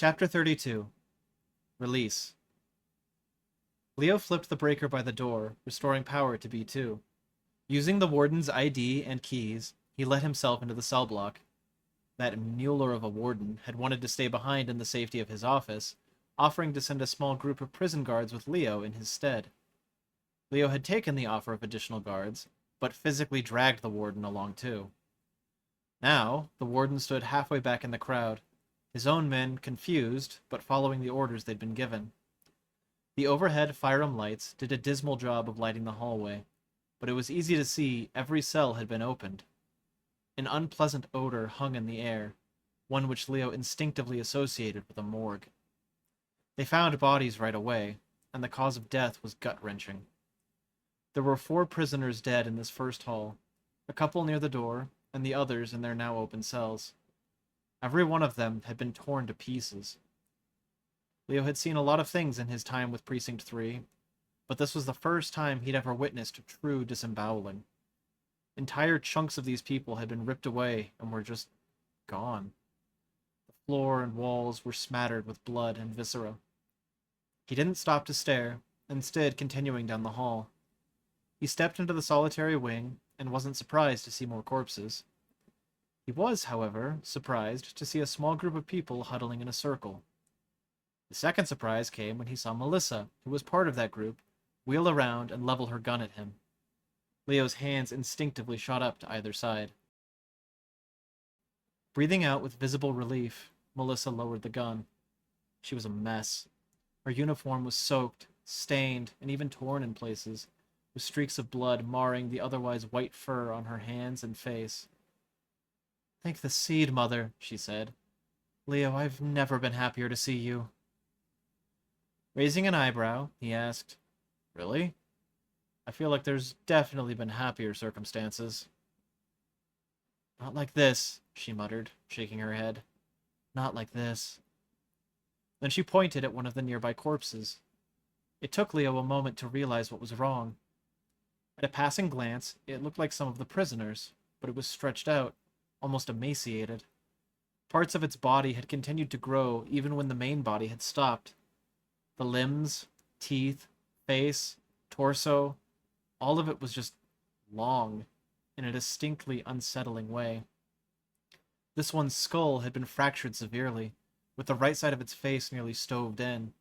Chapter 32. Release. Leo flipped the breaker by the door, restoring power to B2. Using the warden's ID and keys, he let himself into the cell block. That Mueller of a warden had wanted to stay behind in the safety of his office, offering to send a small group of prison guards with Leo in his stead. Leo had taken the offer of additional guards, but physically dragged the warden along too. Now, the warden stood halfway back in the crowd, his own men confused, but following the orders they'd been given. The overhead firearm lights did a dismal job of lighting the hallway, but it was easy to see every cell had been opened. An unpleasant odor hung in the air, one which Leo instinctively associated with a morgue. They found bodies right away, and the cause of death was gut-wrenching. There were 4 prisoners dead in this first hall, a couple near the door, and the others in their now open cells. Every one of them had been torn to pieces. Leo had seen a lot of things in his time with Precinct 3, but this was the first time he'd ever witnessed true disemboweling. Entire chunks of these people had been ripped away and were just gone. The floor and walls were smattered with blood and viscera. He didn't stop to stare, instead continuing down the hall. He stepped into the solitary wing and wasn't surprised to see more corpses. He was, however, surprised to see a small group of people huddling in a circle. The second surprise came when he saw Melissa, who was part of that group, wheel around and level her gun at him. Leo's hands instinctively shot up to either side. Breathing out with visible relief, Melissa lowered the gun. She was a mess. Her uniform was soaked, stained, and even torn in places, with streaks of blood marring the otherwise white fur on her hands and face. "Thank the Seed Mother," she said. "Leo, I've never been happier to see you." Raising an eyebrow, he asked, "Really? I feel like there's definitely been happier circumstances." "Not like this," she muttered, shaking her head. "Not like this." Then she pointed at one of the nearby corpses. It took Leo a moment to realize what was wrong. At a passing glance, it looked like some of the prisoners, but it was stretched out, almost emaciated. Parts of its body had continued to grow even when the main body had stopped. The limbs, teeth, face, torso, all of it was just long, in a distinctly unsettling way. This one's skull had been fractured severely, with the right side of its face nearly stoved in.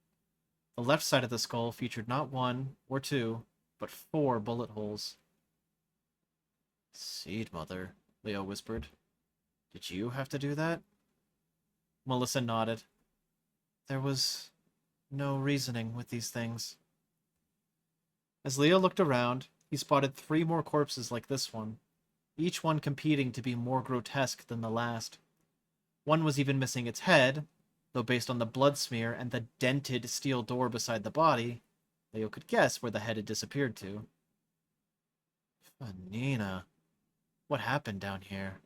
The left side of the skull featured not 1 or 2, but 4 bullet holes. "Seed Mother," Leo whispered. "Did you have to do that?" Melissa nodded. "There was no reasoning with these things." As Leo looked around, he spotted 3 more corpses like this one, each one competing to be more grotesque than the last. One was even missing its head, though based on the blood smear and the dented steel door beside the body, Leo could guess where the head had disappeared to. "Fanina, what happened down here?"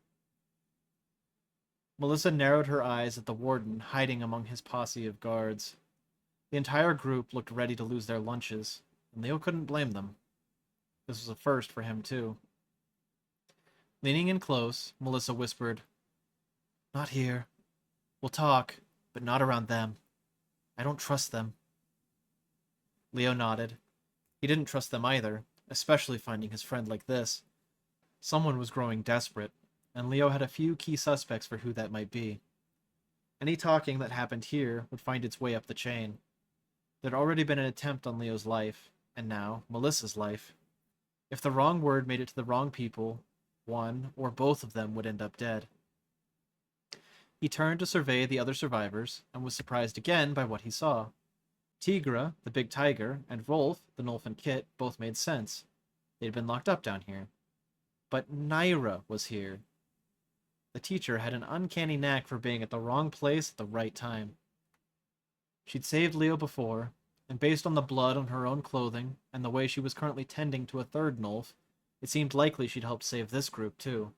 Melissa narrowed her eyes at the warden hiding among his posse of guards. The entire group looked ready to lose their lunches, and Leo couldn't blame them. This was a first for him, too. Leaning in close, Melissa whispered, "Not here. We'll talk, but not around them. I don't trust them." Leo nodded. He didn't trust them either, especially finding his friend like this. Someone was growing desperate, and Leo had a few key suspects for who that might be. Any talking that happened here would find its way up the chain. There'd already been an attempt on Leo's life, and now Melissa's life. If the wrong word made it to the wrong people, one or both of them would end up dead. He turned to survey the other survivors, and was surprised again by what he saw. Tigra, the big tiger, and Rolf, the Nolfin Kit, both made sense. They'd been locked up down here. But Naira was here. The teacher had an uncanny knack for being at the wrong place at the right time. She'd saved Leo before, and based on the blood on her own clothing and the way she was currently tending to a third Nolf, it seemed likely she'd helped save this group too.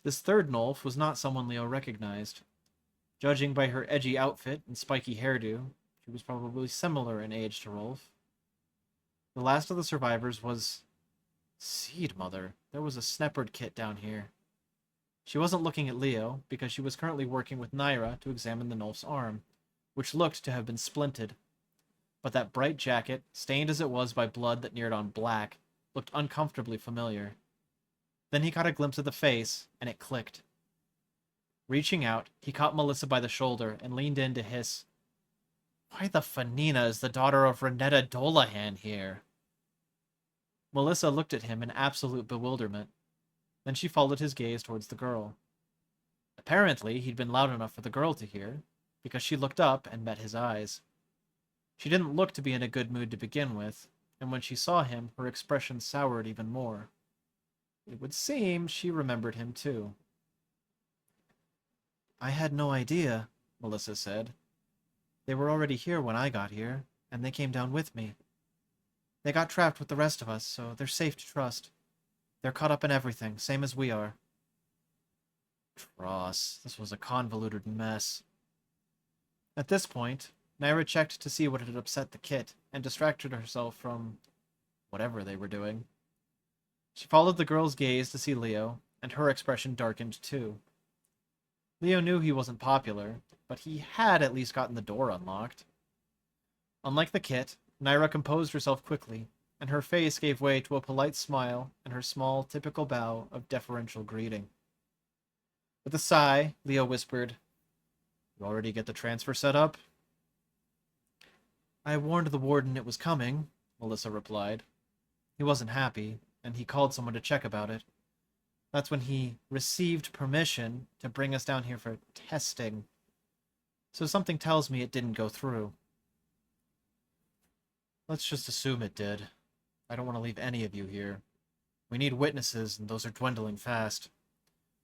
This third Nolf was not someone Leo recognized. Judging by her edgy outfit and spiky hairdo, she was probably similar in age to Rolf. The last of the survivors was... Seed Mother. There was a Sneppered Kit down here. She wasn't looking at Leo, because she was currently working with Naira to examine the Nulf's arm, which looked to have been splinted. But that bright jacket, stained as it was by blood that neared on black, looked uncomfortably familiar. Then he caught a glimpse of the face, and it clicked. Reaching out, he caught Melissa by the shoulder and leaned in to hiss, "Why the Fanina is the daughter of Renetta Dolahan here?" Melissa looked at him in absolute bewilderment. Then she followed his gaze towards the girl. Apparently, he'd been loud enough for the girl to hear, because she looked up and met his eyes. She didn't look to be in a good mood to begin with, and when she saw him, her expression soured even more. It would seem she remembered him too. "I had no idea," Melissa said. "They were already here when I got here, and they came down with me. They got trapped with the rest of us, so they're safe to trust. They're caught up in everything, same as we are." Dross, this was a convoluted mess. At this point, Naira checked to see what had upset the kit, and distracted herself from whatever they were doing. She followed the girl's gaze to see Leo, and her expression darkened too. Leo knew he wasn't popular, but he had at least gotten the door unlocked. Unlike the kit, Naira composed herself quickly, and her face gave way to a polite smile and her small, typical bow of deferential greeting. With a sigh, Leo whispered, "You already get the transfer set up?" "I warned the warden it was coming," Melissa replied. "He wasn't happy, and he called someone to check about it. That's when he received permission to bring us down here for testing. So something tells me it didn't go through." "Let's just assume it did. I don't want to leave any of you here. We need witnesses, and those are dwindling fast.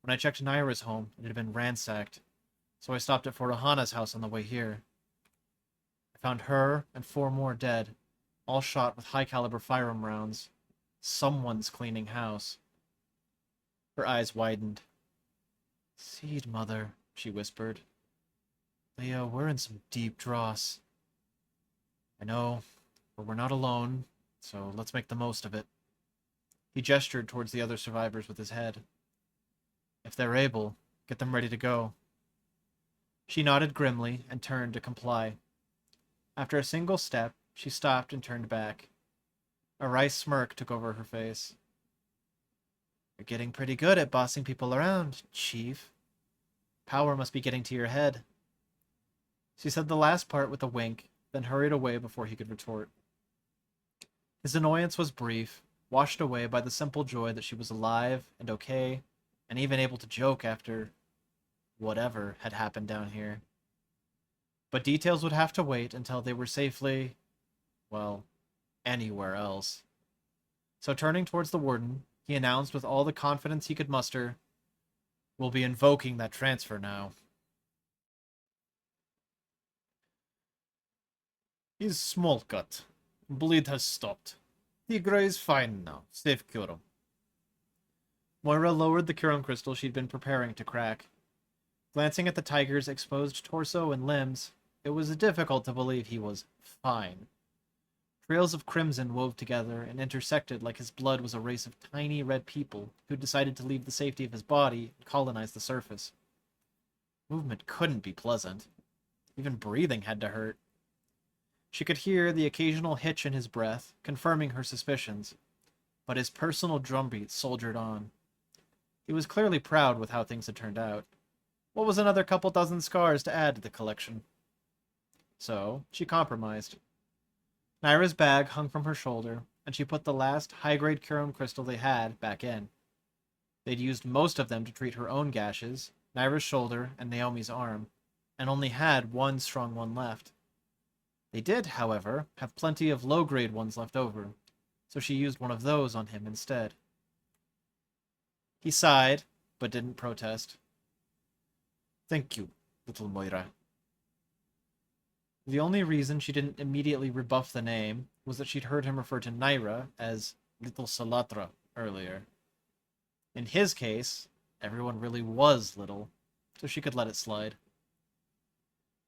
When I checked Naira's home, it had been ransacked, so I stopped at Forohana's house on the way here. I found her and 4 more dead, all shot with high-caliber firearm rounds. Someone's cleaning house." Her eyes widened. "Seed Mother," she whispered. "Leo, we're in some deep dross." "I know, but we're not alone, so let's make the most of it." He gestured towards the other survivors with his head. "If they're able, get them ready to go." She nodded grimly and turned to comply. After a single step, she stopped and turned back. A wry smirk took over her face. "You're getting pretty good at bossing people around, Chief. Power must be getting to your head." She said the last part with a wink, then hurried away before he could retort. His annoyance was brief, washed away by the simple joy that she was alive and okay, and even able to joke after whatever had happened down here. But details would have to wait until they were safely, well, anywhere else. So turning towards the warden, he announced with all the confidence he could muster, "We'll be invoking that transfer now." "He's small cut. Bleed has stopped. Tigre is fine now. Safe cure." Moira lowered the Curum crystal she'd been preparing to crack. Glancing at the tiger's exposed torso and limbs, it was difficult to believe he was fine. Trails of crimson wove together and intersected like his blood was a race of tiny red people who decided to leave the safety of his body and colonize the surface. Movement couldn't be pleasant. Even breathing had to hurt. She could hear the occasional hitch in his breath, confirming her suspicions, but his personal drumbeat soldiered on. He was clearly proud with how things had turned out. What was another couple dozen scars to add to the collection? So, she compromised. Naira's bag hung from her shoulder, and she put the last high-grade Curum crystal they had back in. They'd used most of them to treat her own gashes, Naira's shoulder, and Naomi's arm, and only had one strong one left. They did, however, have plenty of low-grade ones left over, so she used one of those on him instead. He sighed, but didn't protest. "Thank you, little Moira." The only reason she didn't immediately rebuff the name was that she'd heard him refer to Naira as Little Salatra earlier. In his case, everyone really was little, so she could let it slide.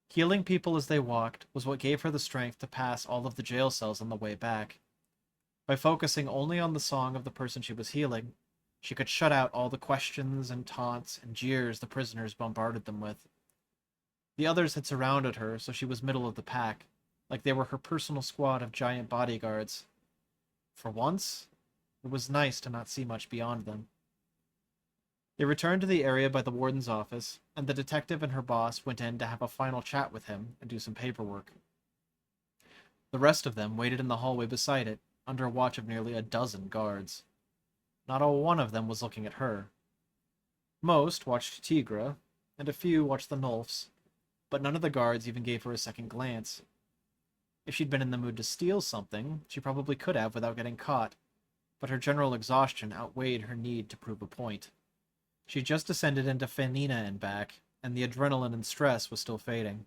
Healing people as they walked was what gave her the strength to pass all of the jail cells on the way back. By focusing only on the song of the person she was healing, She could shut out all the questions and taunts and jeers the prisoners bombarded them with. The others had surrounded her, so she was middle of the pack, like they were her personal squad of giant bodyguards. For once, it was nice to not see much beyond them. They returned to the area by the warden's office, and the detective and her boss went in to have a final chat with him and do some paperwork. The rest of them waited in the hallway beside it, under a watch of nearly a dozen guards. Not a one of them was looking at her. Most watched Tigra, and a few watched the Nulfs, but none of the guards even gave her a second glance. If she'd been in the mood to steal something, she probably could have without getting caught, but her general exhaustion outweighed her need to prove a point. She just descended into Fenina and back, and the adrenaline and stress was still fading.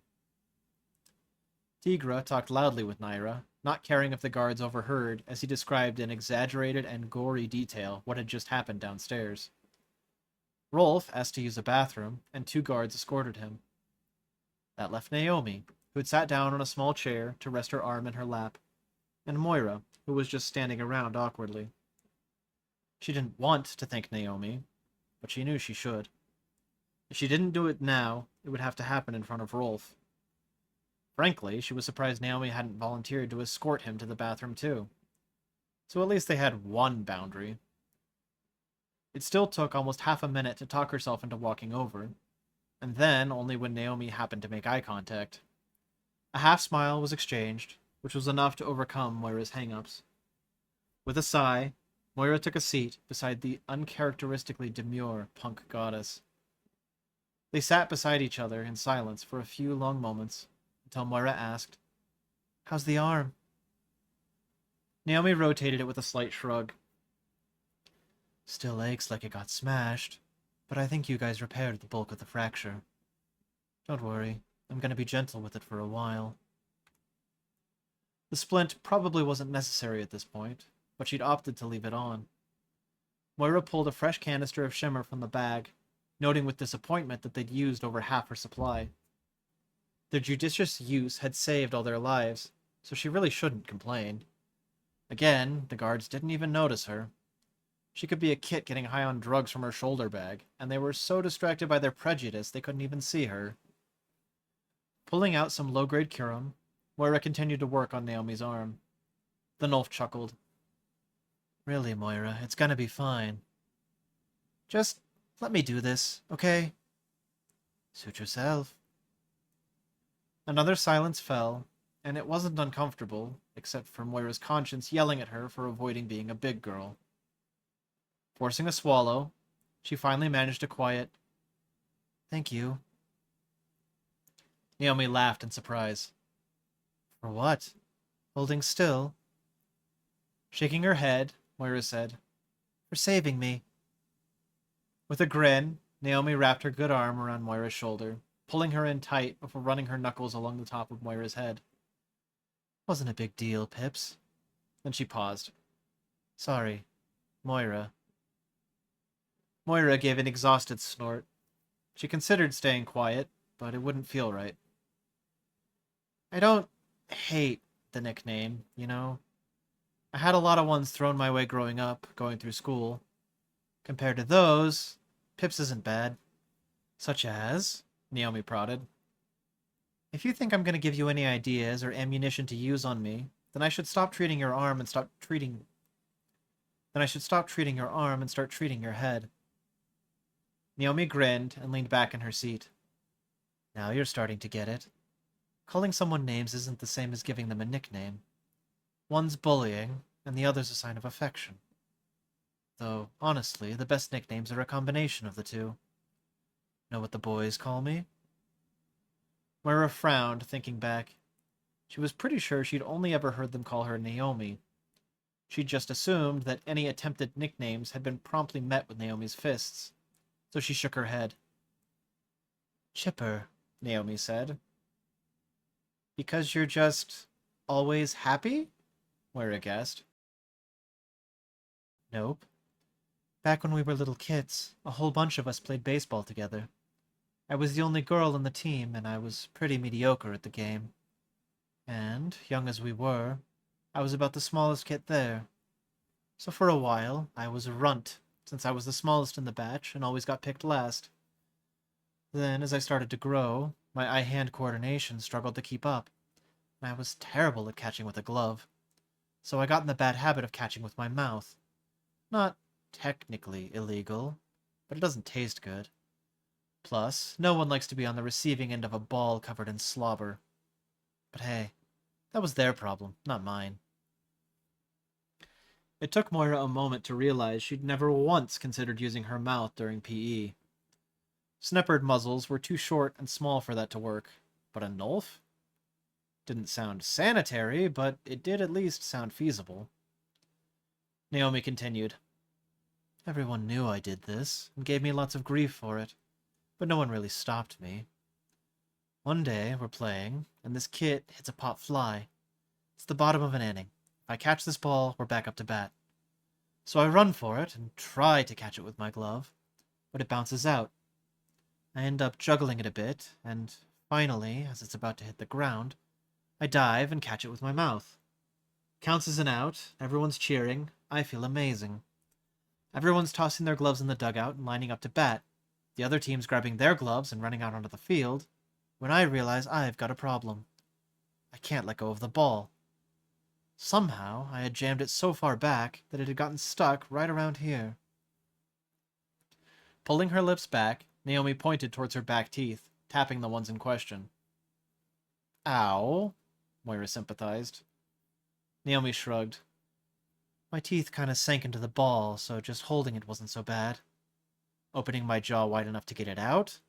Tigra talked loudly with Naira, not caring if the guards overheard as he described in exaggerated and gory detail what had just happened downstairs. Rolf asked to use a bathroom, and 2 guards escorted him. That left Naomi, who had sat down on a small chair to rest her arm in her lap, and Moira, who was just standing around awkwardly. She didn't want to thank Naomi, but she knew she should. If she didn't do it now, it would have to happen in front of Rolf. Frankly, she was surprised Naomi hadn't volunteered to escort him to the bathroom too. So at least they had one boundary. It still took almost half a minute to talk herself into walking over, and then only when Naomi happened to make eye contact. A half smile was exchanged, which was enough to overcome Moira's hang-ups. With a sigh, Moira took a seat beside the uncharacteristically demure punk goddess. They sat beside each other in silence for a few long moments, until Moira asked, "How's the arm?" Naomi rotated it with a slight shrug. "Still aches like it got smashed, but I think you guys repaired the bulk of the fracture. Don't worry, I'm going to be gentle with it for a while." The splint probably wasn't necessary at this point, but she'd opted to leave it on. Moira pulled a fresh canister of shimmer from the bag, noting with disappointment that they'd used over half her supply. Their judicious use had saved all their lives, so she really shouldn't complain. Again, the guards didn't even notice her. She could be a kid getting high on drugs from her shoulder bag, and they were so distracted by their prejudice they couldn't even see her. Pulling out some low-grade Curum, Moira continued to work on Naomi's arm. The Nulf chuckled. "Really, Moira, it's gonna be fine. Just let me do this, okay?" "Suit yourself." Another silence fell, and it wasn't uncomfortable, except for Moira's conscience yelling at her for avoiding being a big girl. Forcing a swallow, she finally managed a quiet, "Thank you." Naomi laughed in surprise. "For what? Holding still?" Shaking her head, Moira said, "For saving me." With a grin, Naomi wrapped her good arm around Moira's shoulder, pulling her in tight before running her knuckles along the top of Moira's head. "Wasn't a big deal, Pips." Then she paused. "Sorry, Moira." Moira gave an exhausted snort. She considered staying quiet, but it wouldn't feel right. "I don't hate the nickname, you know. I had a lot of ones thrown my way growing up, going through school. Compared to those, Pips isn't bad. Such as," Naomi prodded. "If you think I'm going to give you any ideas or ammunition to use on me, then I should stop treating your arm and start treating your head." Naomi grinned and leaned back in her seat. "Now you're starting to get it. Calling someone names isn't the same as giving them a nickname. One's bullying, and the other's a sign of affection. Though, honestly, the best nicknames are a combination of the two. Know what the boys call me?" Moira frowned, thinking back. She was pretty sure she'd only ever heard them call her Naomi. She'd just assumed that any attempted nicknames had been promptly met with Naomi's fists, so she shook her head. "Chipper," Naomi said. "Because you're just always happy?" Moira guessed. "Nope. Back when we were little kids, a whole bunch of us played baseball together. I was the only girl on the team, and I was pretty mediocre at the game. And, young as we were, I was about the smallest kid there. So for a while, I was a runt, since I was the smallest in the batch and always got picked last. Then, as I started to grow, my eye-hand coordination struggled to keep up, and I was terrible at catching with a glove. So I got in the bad habit of catching with my mouth. Not technically illegal, but it doesn't taste good. Plus, no one likes to be on the receiving end of a ball covered in slobber. But hey, that was their problem, not mine. It took Moira a moment to realize she'd never once considered using her mouth during PE. Sneppered muzzles were too short and small for that to work, but a Nulf? Didn't sound sanitary, but it did at least sound feasible. Naomi continued. Everyone knew I did this, and gave me lots of grief for it, but no one really stopped me. One day, we're playing, and this kid hits a pop fly. It's the bottom of an inning. If I catch this ball, we're back up to bat. So I run for it and try to catch it with my glove, but it bounces out. I end up juggling it a bit, and finally, as it's about to hit the ground, I dive and catch it with my mouth. Counts as an out, everyone's cheering, I feel amazing. Everyone's tossing their gloves in the dugout and lining up to bat. The other team's grabbing their gloves and running out onto the field, when I realize I've got a problem. I can't let go of the ball. Somehow, I had jammed it so far back that it had gotten stuck right around here. Pulling her lips back, Naomi pointed towards her back teeth, tapping the ones in question. Ow, Moira sympathized. Naomi shrugged. My teeth kind of sank into the ball, so just holding it wasn't so bad. Opening my jaw wide enough to get it out?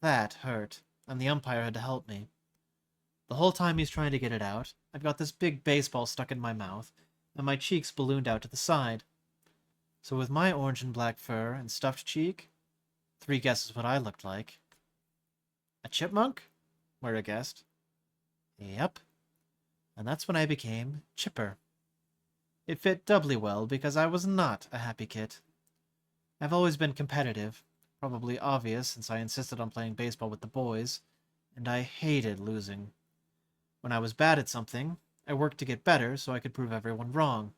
That hurt, and the umpire had to help me. The whole time he's trying to get it out, I've got this big baseball stuck in my mouth, and my cheeks ballooned out to the side. So with my orange and black fur and stuffed cheek, 3 guesses what I looked like. A chipmunk? Moira guessed. Yep. And that's when I became Chipper. It fit doubly well because I was not a happy kit. I've always been competitive, probably obvious since I insisted on playing baseball with the boys, and I hated losing. When I was bad at something, I worked to get better so I could prove everyone wrong.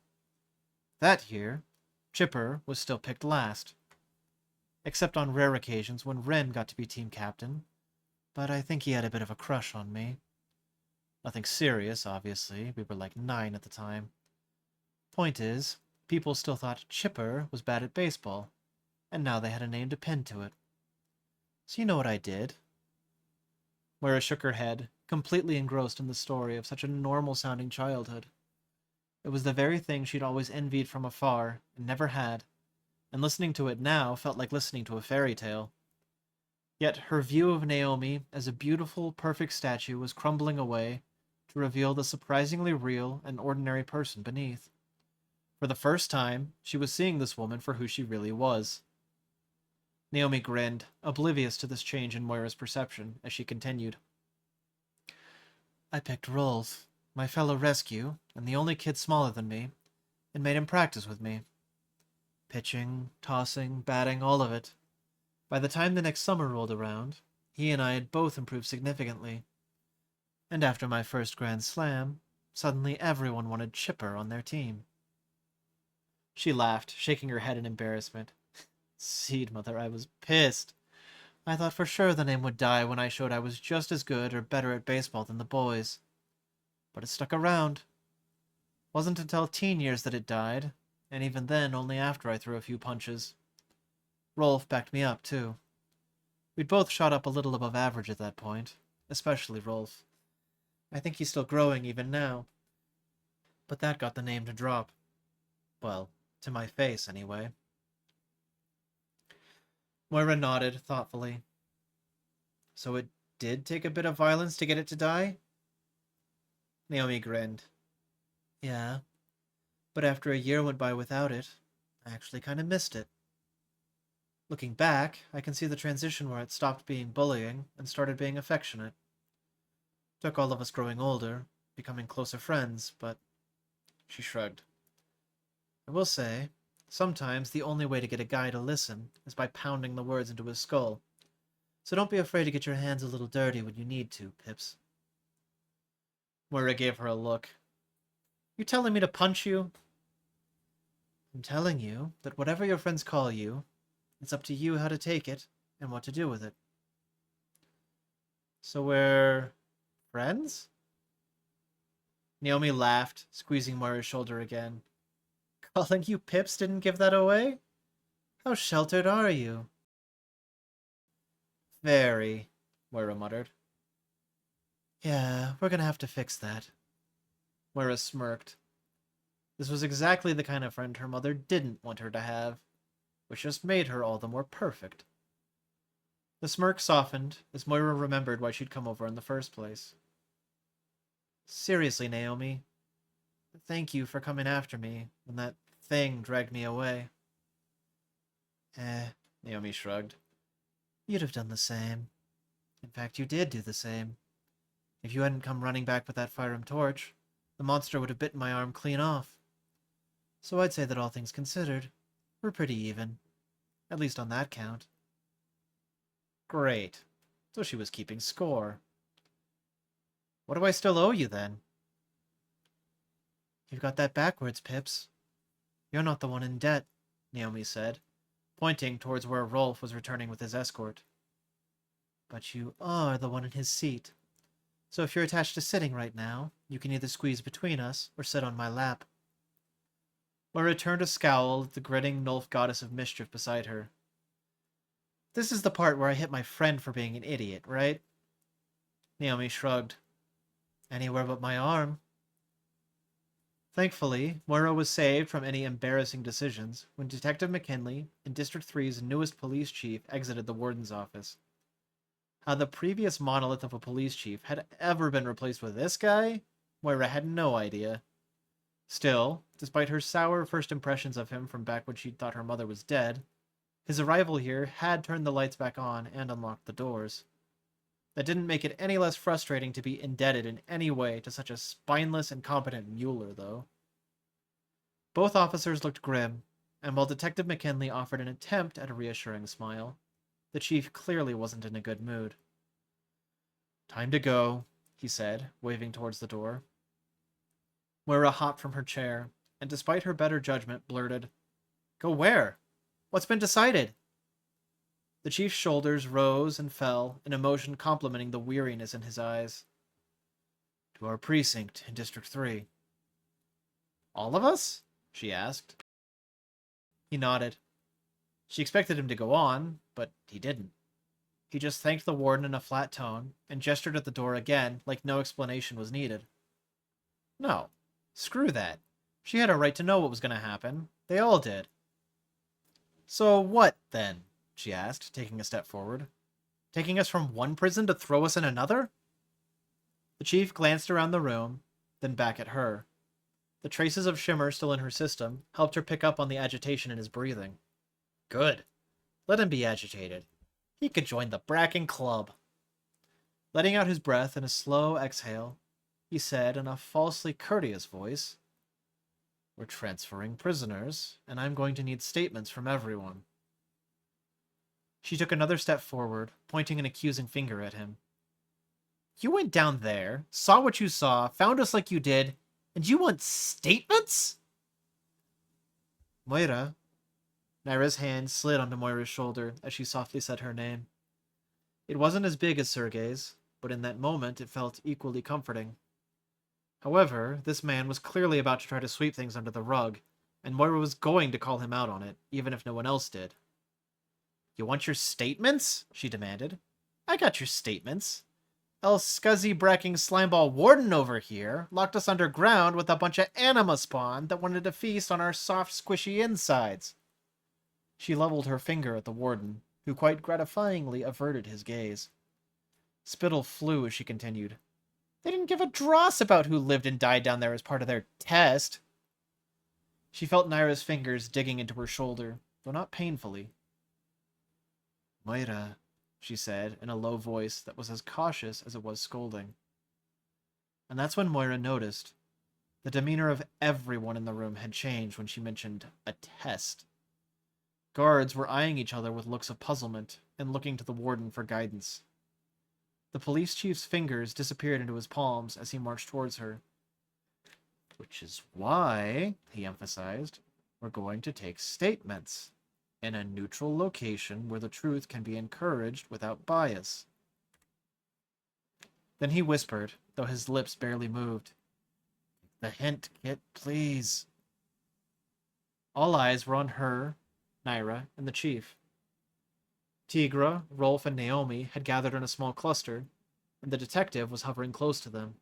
That year, Chipper was still picked last. Except on rare occasions when Ren got to be team captain, but I think he had a bit of a crush on me. Nothing serious, obviously, we were like 9 at the time. Point is, people still thought Chipper was bad at baseball, and now they had a name to pin to it. So you know what I did? Moira shook her head, completely engrossed in the story of such a normal-sounding childhood. It was the very thing she'd always envied from afar, and never had, and listening to it now felt like listening to a fairy tale. Yet her view of Naomi as a beautiful, perfect statue was crumbling away to reveal the surprisingly real and ordinary person beneath. For the first time, she was seeing this woman for who she really was. Naomi grinned, oblivious to this change in Moira's perception, as she continued. I picked Rolf, my fellow rescue, and the only kid smaller than me, and made him practice with me. Pitching, tossing, batting, all of it. By the time the next summer rolled around, he and I had both improved significantly. And after my first Grand Slam, suddenly everyone wanted Chipper on their team. She laughed, shaking her head in embarrassment. Seed Mother, I was pissed. I thought for sure the name would die when I showed I was just as good or better at baseball than the boys. But it stuck around. Wasn't until teen years that it died, and even then only after I threw a few punches. Rolf backed me up, too. We'd both shot up a little above average at that point, especially Rolf. I think he's still growing even now. But that got the name to drop. Well, to my face, anyway. Moira nodded thoughtfully. So it did take a bit of violence to get it to die? Naomi grinned. Yeah, but after a year went by without it, I actually kind of missed it. Looking back, I can see the transition where it stopped being bullying and started being affectionate. Took all of us growing older, becoming closer friends, but... She shrugged. I will say, sometimes the only way to get a guy to listen is by pounding the words into his skull. So don't be afraid to get your hands a little dirty when you need to, Pips. Moira gave her a look. You telling me to punch you? I'm telling you that whatever your friends call you, it's up to you how to take it and what to do with it. So we're friends? Naomi laughed, squeezing Moira's shoulder again. Calling you Pips didn't give that away? How sheltered are you? Very, Moira muttered. Yeah, we're gonna have to fix that. Moira smirked. This was exactly the kind of friend her mother didn't want her to have, which just made her all the more perfect. The smirk softened as Moira remembered why she'd come over in the first place. Seriously, Naomi, thank you for coming after me when that thing dragged me away. Naomi shrugged. You'd have done the same. In fact, you did do the same. If you hadn't come running back with that firearm torch, the monster would have bitten my arm clean off. So I'd say that all things considered, we're pretty even. At least on that count. Great. So she was keeping score. What do I still owe you, then? You've got that backwards, Pips. You're not the one in debt, Naomi said, pointing towards where Rolf was returning with his escort. But you are the one in his seat. So if you're attached to sitting right now, you can either squeeze between us or sit on my lap. Moira turned a scowl at the grinning Nulf goddess of mischief beside her. This is the part where I hit my friend for being an idiot, right? Naomi shrugged. Anywhere but my arm. Thankfully, Moira was saved from any embarrassing decisions when Detective McKinley and District 3's newest police chief exited the warden's office. How the previous monolith of a police chief had ever been replaced with this guy, Moira had no idea. Still, despite her sour first impressions of him from back when she'd thought her mother was dead, his arrival here had turned the lights back on and unlocked the doors. That didn't make it any less frustrating to be indebted in any way to such a spineless, incompetent Mueller, though. Both officers looked grim, and while Detective McKinley offered an attempt at a reassuring smile, the chief clearly wasn't in a good mood. Time to go, he said, waving towards the door. Moira hopped from her chair, and despite her better judgment, blurted, Go where? What's been decided? The chief's shoulders rose and fell, an emotion complementing the weariness in his eyes. To our precinct in District 3. All of us? She asked. He nodded. She expected him to go on, but he didn't. He just thanked the warden in a flat tone and gestured at the door again like no explanation was needed. No. Screw that. She had a right to know what was going to happen. They all did. So what, then? She asked, taking a step forward. Taking us from one prison to throw us in another? The chief glanced around the room, then back at her. The traces of shimmer still in her system helped her pick up on the agitation in his breathing. Good. Let him be agitated. He could join the Bracken Club. Letting out his breath in a slow exhale, he said in a falsely courteous voice, We're transferring prisoners, and I'm going to need statements from everyone. She took another step forward, pointing an accusing finger at him. You went down there, saw what you saw, found us like you did, and you want statements? Moira. Naira's hand slid onto Moira's shoulder as she softly said her name. It wasn't as big as Sergei's, but in that moment it felt equally comforting. However, this man was clearly about to try to sweep things under the rug, and Moira was going to call him out on it, even if no one else did. You want your statements? She demanded. I got your statements. El scuzzy bracking slimeball warden over here locked us underground with a bunch of anima spawn that wanted to feast on our soft, squishy insides. She leveled her finger at the warden, who quite gratifyingly averted his gaze. Spittle flew as she continued. They didn't give a dross about who lived and died down there as part of their test. She felt Naira's fingers digging into her shoulder, though not painfully. Moira, she said in a low voice that was as cautious as it was scolding. And that's when Moira noticed. The demeanor of everyone in the room had changed when she mentioned a test. Guards were eyeing each other with looks of puzzlement and looking to the warden for guidance. The police chief's fingers disappeared into his palms as he marched towards her. Which is why, he emphasized, We're going to take statements in a neutral location where the truth can be encouraged without bias. Then he whispered, though his lips barely moved. The hint, Kit, please. All eyes were on her, Naira, and the chief. Tigra, Rolf, and Naomi had gathered in a small cluster, and the detective was hovering close to them.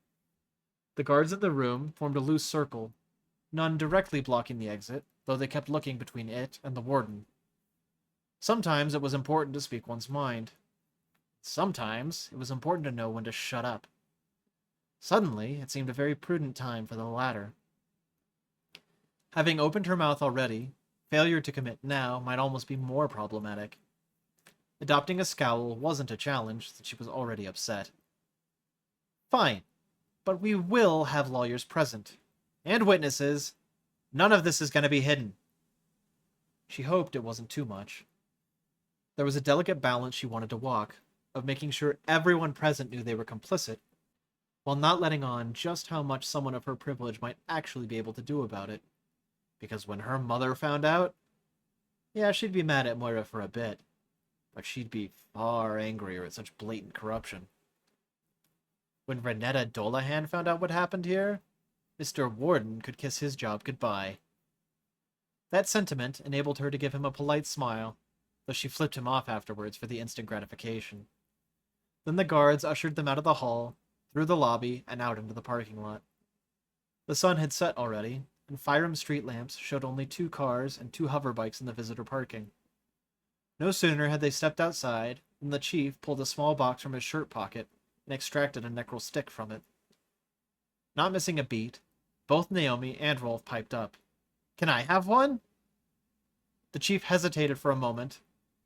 The guards in the room formed a loose circle, none directly blocking the exit, though they kept looking between it and the warden. Sometimes it was important to speak one's mind. Sometimes it was important to know when to shut up. Suddenly, it seemed a very prudent time for the latter. Having opened her mouth already, failure to commit now might almost be more problematic. Adopting a scowl wasn't a challenge, since she was already upset. Fine, but we will have lawyers present. And witnesses. None of this is going to be hidden. She hoped it wasn't too much. There was a delicate balance she wanted to walk, of making sure everyone present knew they were complicit, while not letting on just how much someone of her privilege might actually be able to do about it. Because when her mother found out, yeah, she'd be mad at Moira for a bit, but she'd be far angrier at such blatant corruption. When Renetta Dolahan found out what happened here, Mr. Warden could kiss his job goodbye. That sentiment enabled her to give him a polite smile, though she flipped him off afterwards for the instant gratification. Then the guards ushered them out of the hall, through the lobby, and out into the parking lot. The sun had set already, and Fyram street lamps showed only 2 cars and 2 hoverbikes in the visitor parking. No sooner had they stepped outside than the chief pulled a small box from his shirt pocket and extracted a necral stick from it. Not missing a beat, both Naomi and Rolf piped up. Can I have one? The chief hesitated for a moment,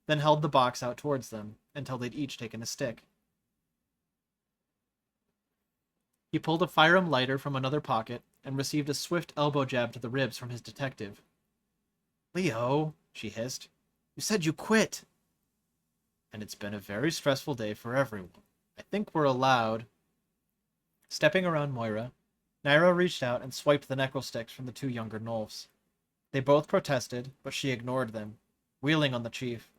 then held the box out towards them until they'd each taken a stick. He pulled a Fyram lighter from another pocket and received a swift elbow jab to the ribs from his detective. Leo, she hissed, you said you quit. And it's been a very stressful day for everyone. I think we're allowed. Stepping around Moira, Naira reached out and swiped the necral sticks from the 2 younger Nolfs. They both protested, but she ignored them, wheeling on the chief.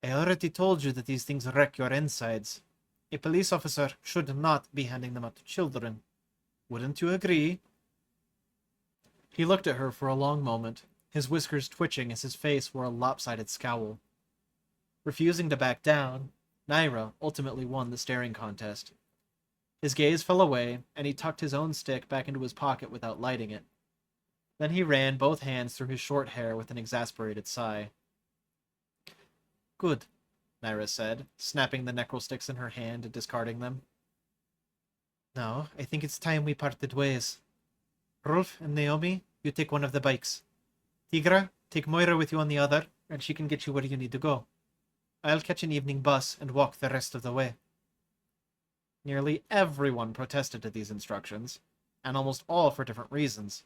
I already told you that these things wreck your insides. A police officer should not be handing them out to children. Wouldn't you agree? He looked at her for a long moment, his whiskers twitching as his face wore a lopsided scowl. Refusing to back down, Naira ultimately won the staring contest. His gaze fell away, and he tucked his own stick back into his pocket without lighting it. Then he ran both hands through his short hair with an exasperated sigh. Good, Naira said, snapping the necral sticks in her hand and discarding them. Now, I think it's time we parted ways. Rolf and Naomi, you take one of the bikes. Tigra, take Moira with you on the other, and she can get you where you need to go. I'll catch an evening bus and walk the rest of the way. Nearly everyone protested to these instructions, and almost all for different reasons.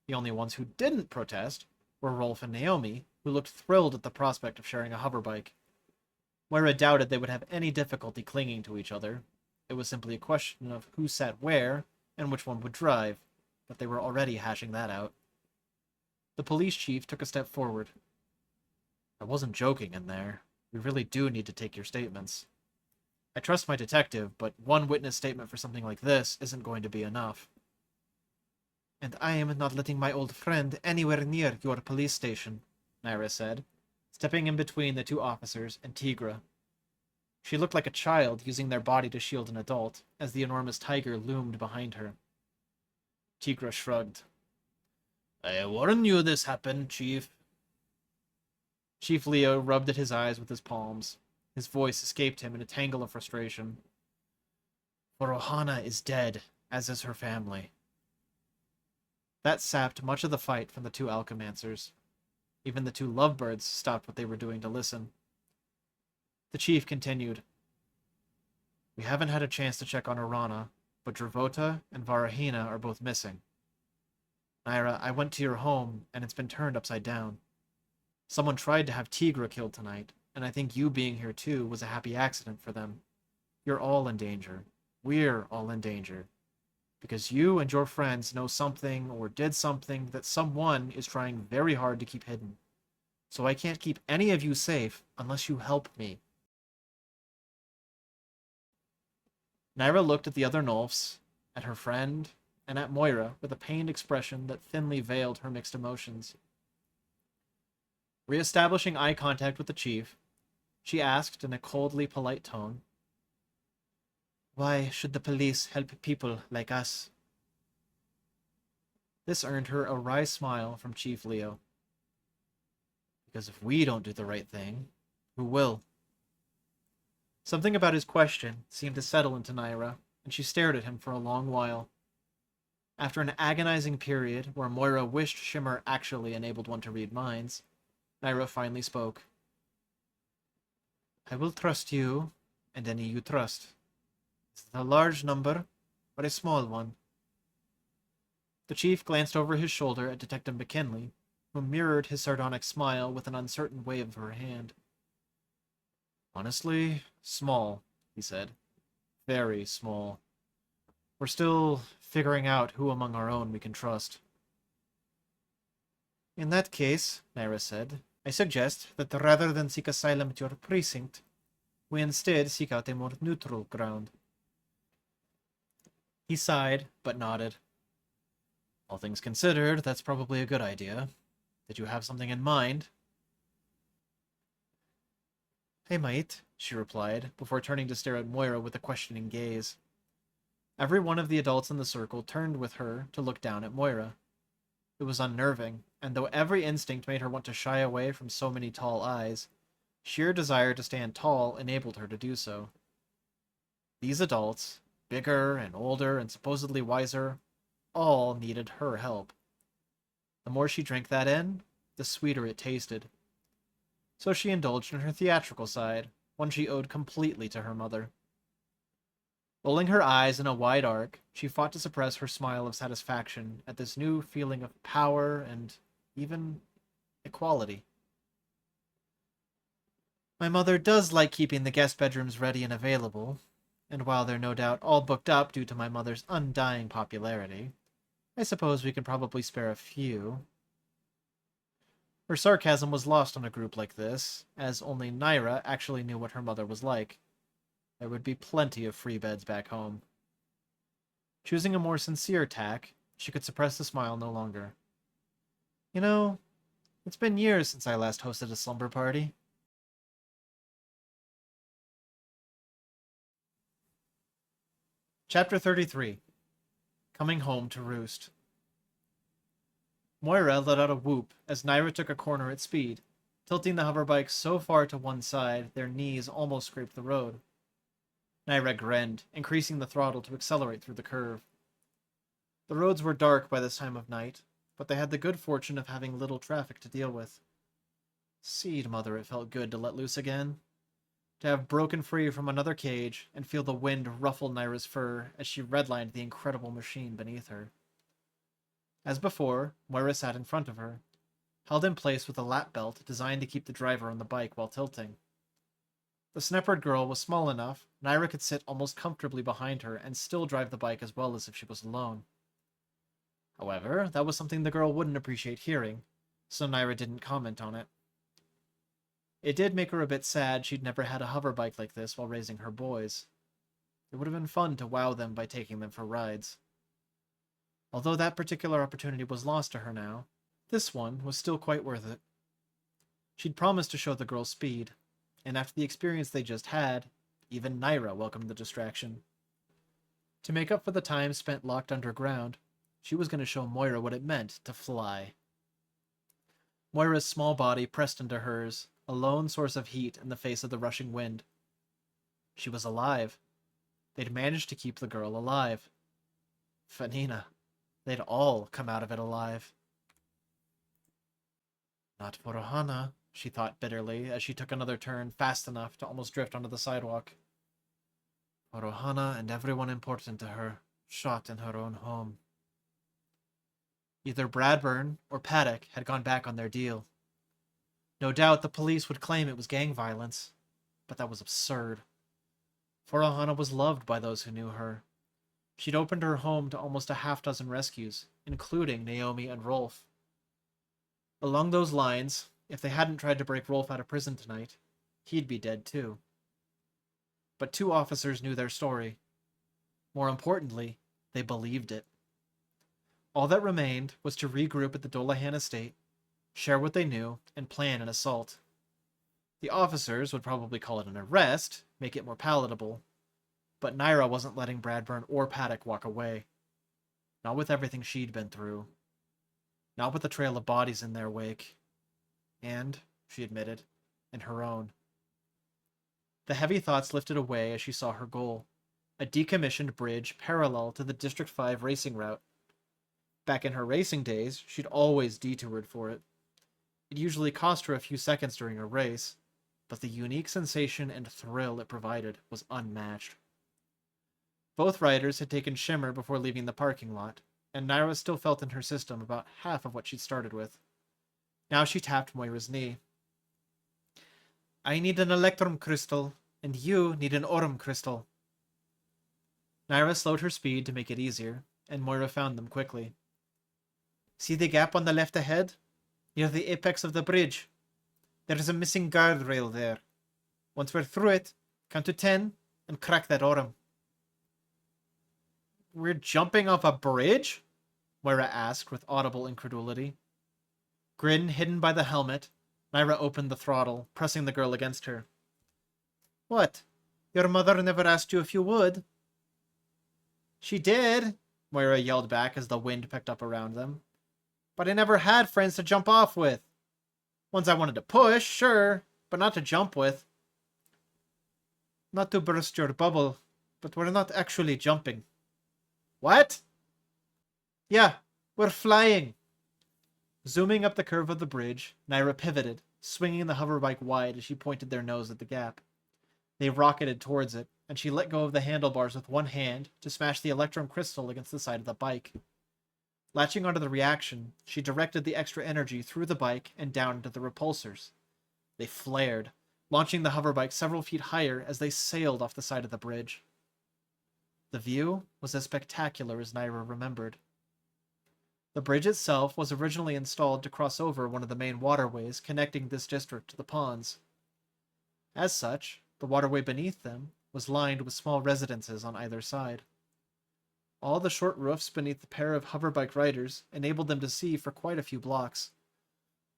The only ones who didn't protest were Rolf and Naomi, who looked thrilled at the prospect of sharing a hoverbike. Moira doubted they would have any difficulty clinging to each other. It was simply a question of who sat where and which one would drive, but they were already hashing that out. The police chief took a step forward. I wasn't joking in there. We really do need to take your statements. I trust my detective, but one witness statement for something like this isn't going to be enough. And I am not letting my old friend anywhere near your police station, Naira said, stepping in between the 2 officers and Tigra. She looked like a child using their body to shield an adult, as the enormous tiger loomed behind her. Tigra shrugged. I warned you this happened, Chief. Chief Leo rubbed at his eyes with his palms. His voice escaped him in a tangle of frustration. For Ohana is dead, as is her family. That sapped much of the fight from the 2 Alchemancers. Even the 2 lovebirds stopped what they were doing to listen. The chief continued. We haven't had a chance to check on Arana, but Dravota and Varahina are both missing. Naira, I went to your home, and it's been turned upside down. Someone tried to have Tigra killed tonight, and I think you being here too was a happy accident for them. You're all in danger. We're all in danger. Because you and your friends know something or did something that someone is trying very hard to keep hidden. So I can't keep any of you safe unless you help me. Naira looked at the other Nulfs, at her friend, and at Moira with a pained expression that thinly veiled her mixed emotions. Re-establishing eye contact with the chief, she asked in a coldly polite tone, "Why should the police help people like us?" This earned her a wry smile from Chief Leo. "Because if we don't do the right thing, who will?" Something about his question seemed to settle into Naira, and she stared at him for a long while. After an agonizing period where Moira wished Shimmer actually enabled one to read minds, Naira finally spoke. "I will trust you, and any you trust. Is it a large number, or a small one?" The chief glanced over his shoulder at Detective McKinley, who mirrored his sardonic smile with an uncertain wave of her hand. "Honestly, small," he said. "Very small. We're still figuring out who among our own we can trust." "In that case," Naira said, "I suggest that rather than seek asylum at your precinct, we instead seek out a more neutral ground." He sighed, but nodded. "All things considered, that's probably a good idea. Did you have something in mind?" "I might," she replied, before turning to stare at Moira with a questioning gaze. Every one of the adults in the circle turned with her to look down at Moira. It was unnerving, and though every instinct made her want to shy away from so many tall eyes, sheer desire to stand tall enabled her to do so. These adults, bigger and older and supposedly wiser, all needed her help. The more she drank that in, the sweeter it tasted. So she indulged in her theatrical side, one she owed completely to her mother. Rolling her eyes in a wide arc, she fought to suppress her smile of satisfaction at this new feeling of power and even equality. "My mother does like keeping the guest bedrooms ready and available, and while they're no doubt all booked up due to my mother's undying popularity, I suppose we can probably spare a few." Her sarcasm was lost on a group like this, as only Naira actually knew what her mother was like. There would be plenty of free beds back home. Choosing a more sincere tack, she could suppress the smile no longer. "You know, it's been years since I last hosted a slumber party." Chapter 33. Coming Home to Roost. Moira let out a whoop as Naira took a corner at speed, tilting the hoverbike so far to one side their knees almost scraped the road. Naira grinned, increasing the throttle to accelerate through the curve. The roads were dark by this time of night, but they had the good fortune of having little traffic to deal with. Seed mother, it felt good to let loose again. To have broken free from another cage and feel the wind ruffle Naira's fur as she redlined the incredible machine beneath her. As before, Moira sat in front of her, held in place with a lap belt designed to keep the driver on the bike while tilting. The snappered girl was small enough, Naira could sit almost comfortably behind her and still drive the bike as well as if she was alone. However, that was something the girl wouldn't appreciate hearing, so Naira didn't comment on it. It did make her a bit sad she'd never had a hoverbike like this while raising her boys. It would have been fun to wow them by taking them for rides. Although that particular opportunity was lost to her now, this one was still quite worth it. She'd promised to show the girl speed, and after the experience they just had, even Naira welcomed the distraction. To make up for the time spent locked underground, she was going to show Moira what it meant to fly. Moira's small body pressed into hers, a lone source of heat in the face of the rushing wind. She was alive. They'd managed to keep the girl alive. Fanina. They'd all come out of it alive. "Not for Ohana," she thought bitterly as she took another turn fast enough to almost drift onto the sidewalk. For Ohana and everyone important to her, shot in her own home. Either Bradburn or Paddock had gone back on their deal. No doubt the police would claim it was gang violence, but that was absurd. For Ohana was loved by those who knew her. She'd opened her home to almost a half-dozen rescues, including Naomi and Rolf. Along those lines, if they hadn't tried to break Rolf out of prison tonight, he'd be dead too. But 2 officers knew their story. More importantly, they believed it. All that remained was to regroup at the Dolahan estate, share what they knew, and plan an assault. The officers would probably call it an arrest, make it more palatable, but Naira wasn't letting Bradburn or Paddock walk away. Not with everything she'd been through. Not with the trail of bodies in their wake. And, she admitted, in her own. The heavy thoughts lifted away as she saw her goal, a decommissioned bridge parallel to the District 5 racing route. Back in her racing days, she'd always detoured for it. It usually cost her a few seconds during a race, but the unique sensation and thrill it provided was unmatched. Both riders had taken Shimmer before leaving the parking lot, and Naira still felt in her system about half of what she'd started with. Now she tapped Moira's knee. I need an Electrum crystal, and you need an Aurum crystal. Naira slowed her speed to make it easier, and Moira found them quickly. See the gap on the left ahead? Near the apex of the bridge. There's a missing guardrail there. Once we're through it, count to 10 and crack that Aurum. We're jumping off a bridge? Moira asked with audible incredulity. Grin hidden by the helmet, Naira opened the throttle, pressing the girl against her. What? Your mother never asked you if you would. She did, Moira yelled back as the wind picked up around them. But I never had friends to jump off with. Ones I wanted to push, sure, but not to jump with. Not to burst your bubble, but we're not actually jumping. What? Yeah, we're flying. Zooming up the curve of the bridge, Naira pivoted, swinging the hoverbike wide as she pointed their nose at the gap. They rocketed towards it, and she let go of the handlebars with one hand to smash the electrum crystal against the side of the bike. Latching onto the reaction, she directed the extra energy through the bike and down into the repulsors. They flared, launching the hoverbike several feet higher as they sailed off the side of the bridge. The view was as spectacular as Naira remembered. The bridge itself was originally installed to cross over one of the main waterways connecting this district to the ponds. As such, the waterway beneath them was lined with small residences on either side. All the short roofs beneath the pair of hoverbike riders enabled them to see for quite a few blocks.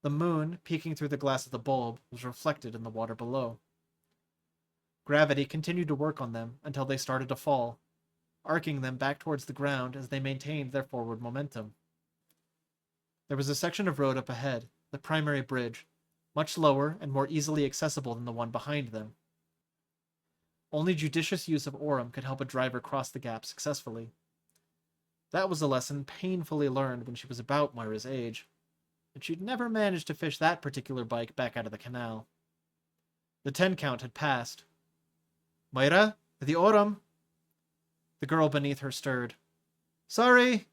The moon, peeking through the glass of the bulb, was reflected in the water below. Gravity continued to work on them until they started to fall, arcing them back towards the ground as they maintained their forward momentum. There was a section of road up ahead, the primary bridge, much lower and more easily accessible than the one behind them. Only judicious use of Aurum could help a driver cross the gap successfully. That was a lesson painfully learned when she was about Moira's age, and she'd never managed to fish that particular bike back out of the canal. The 10 count had passed. Moira, the Aurum. The girl beneath her stirred. Sorry.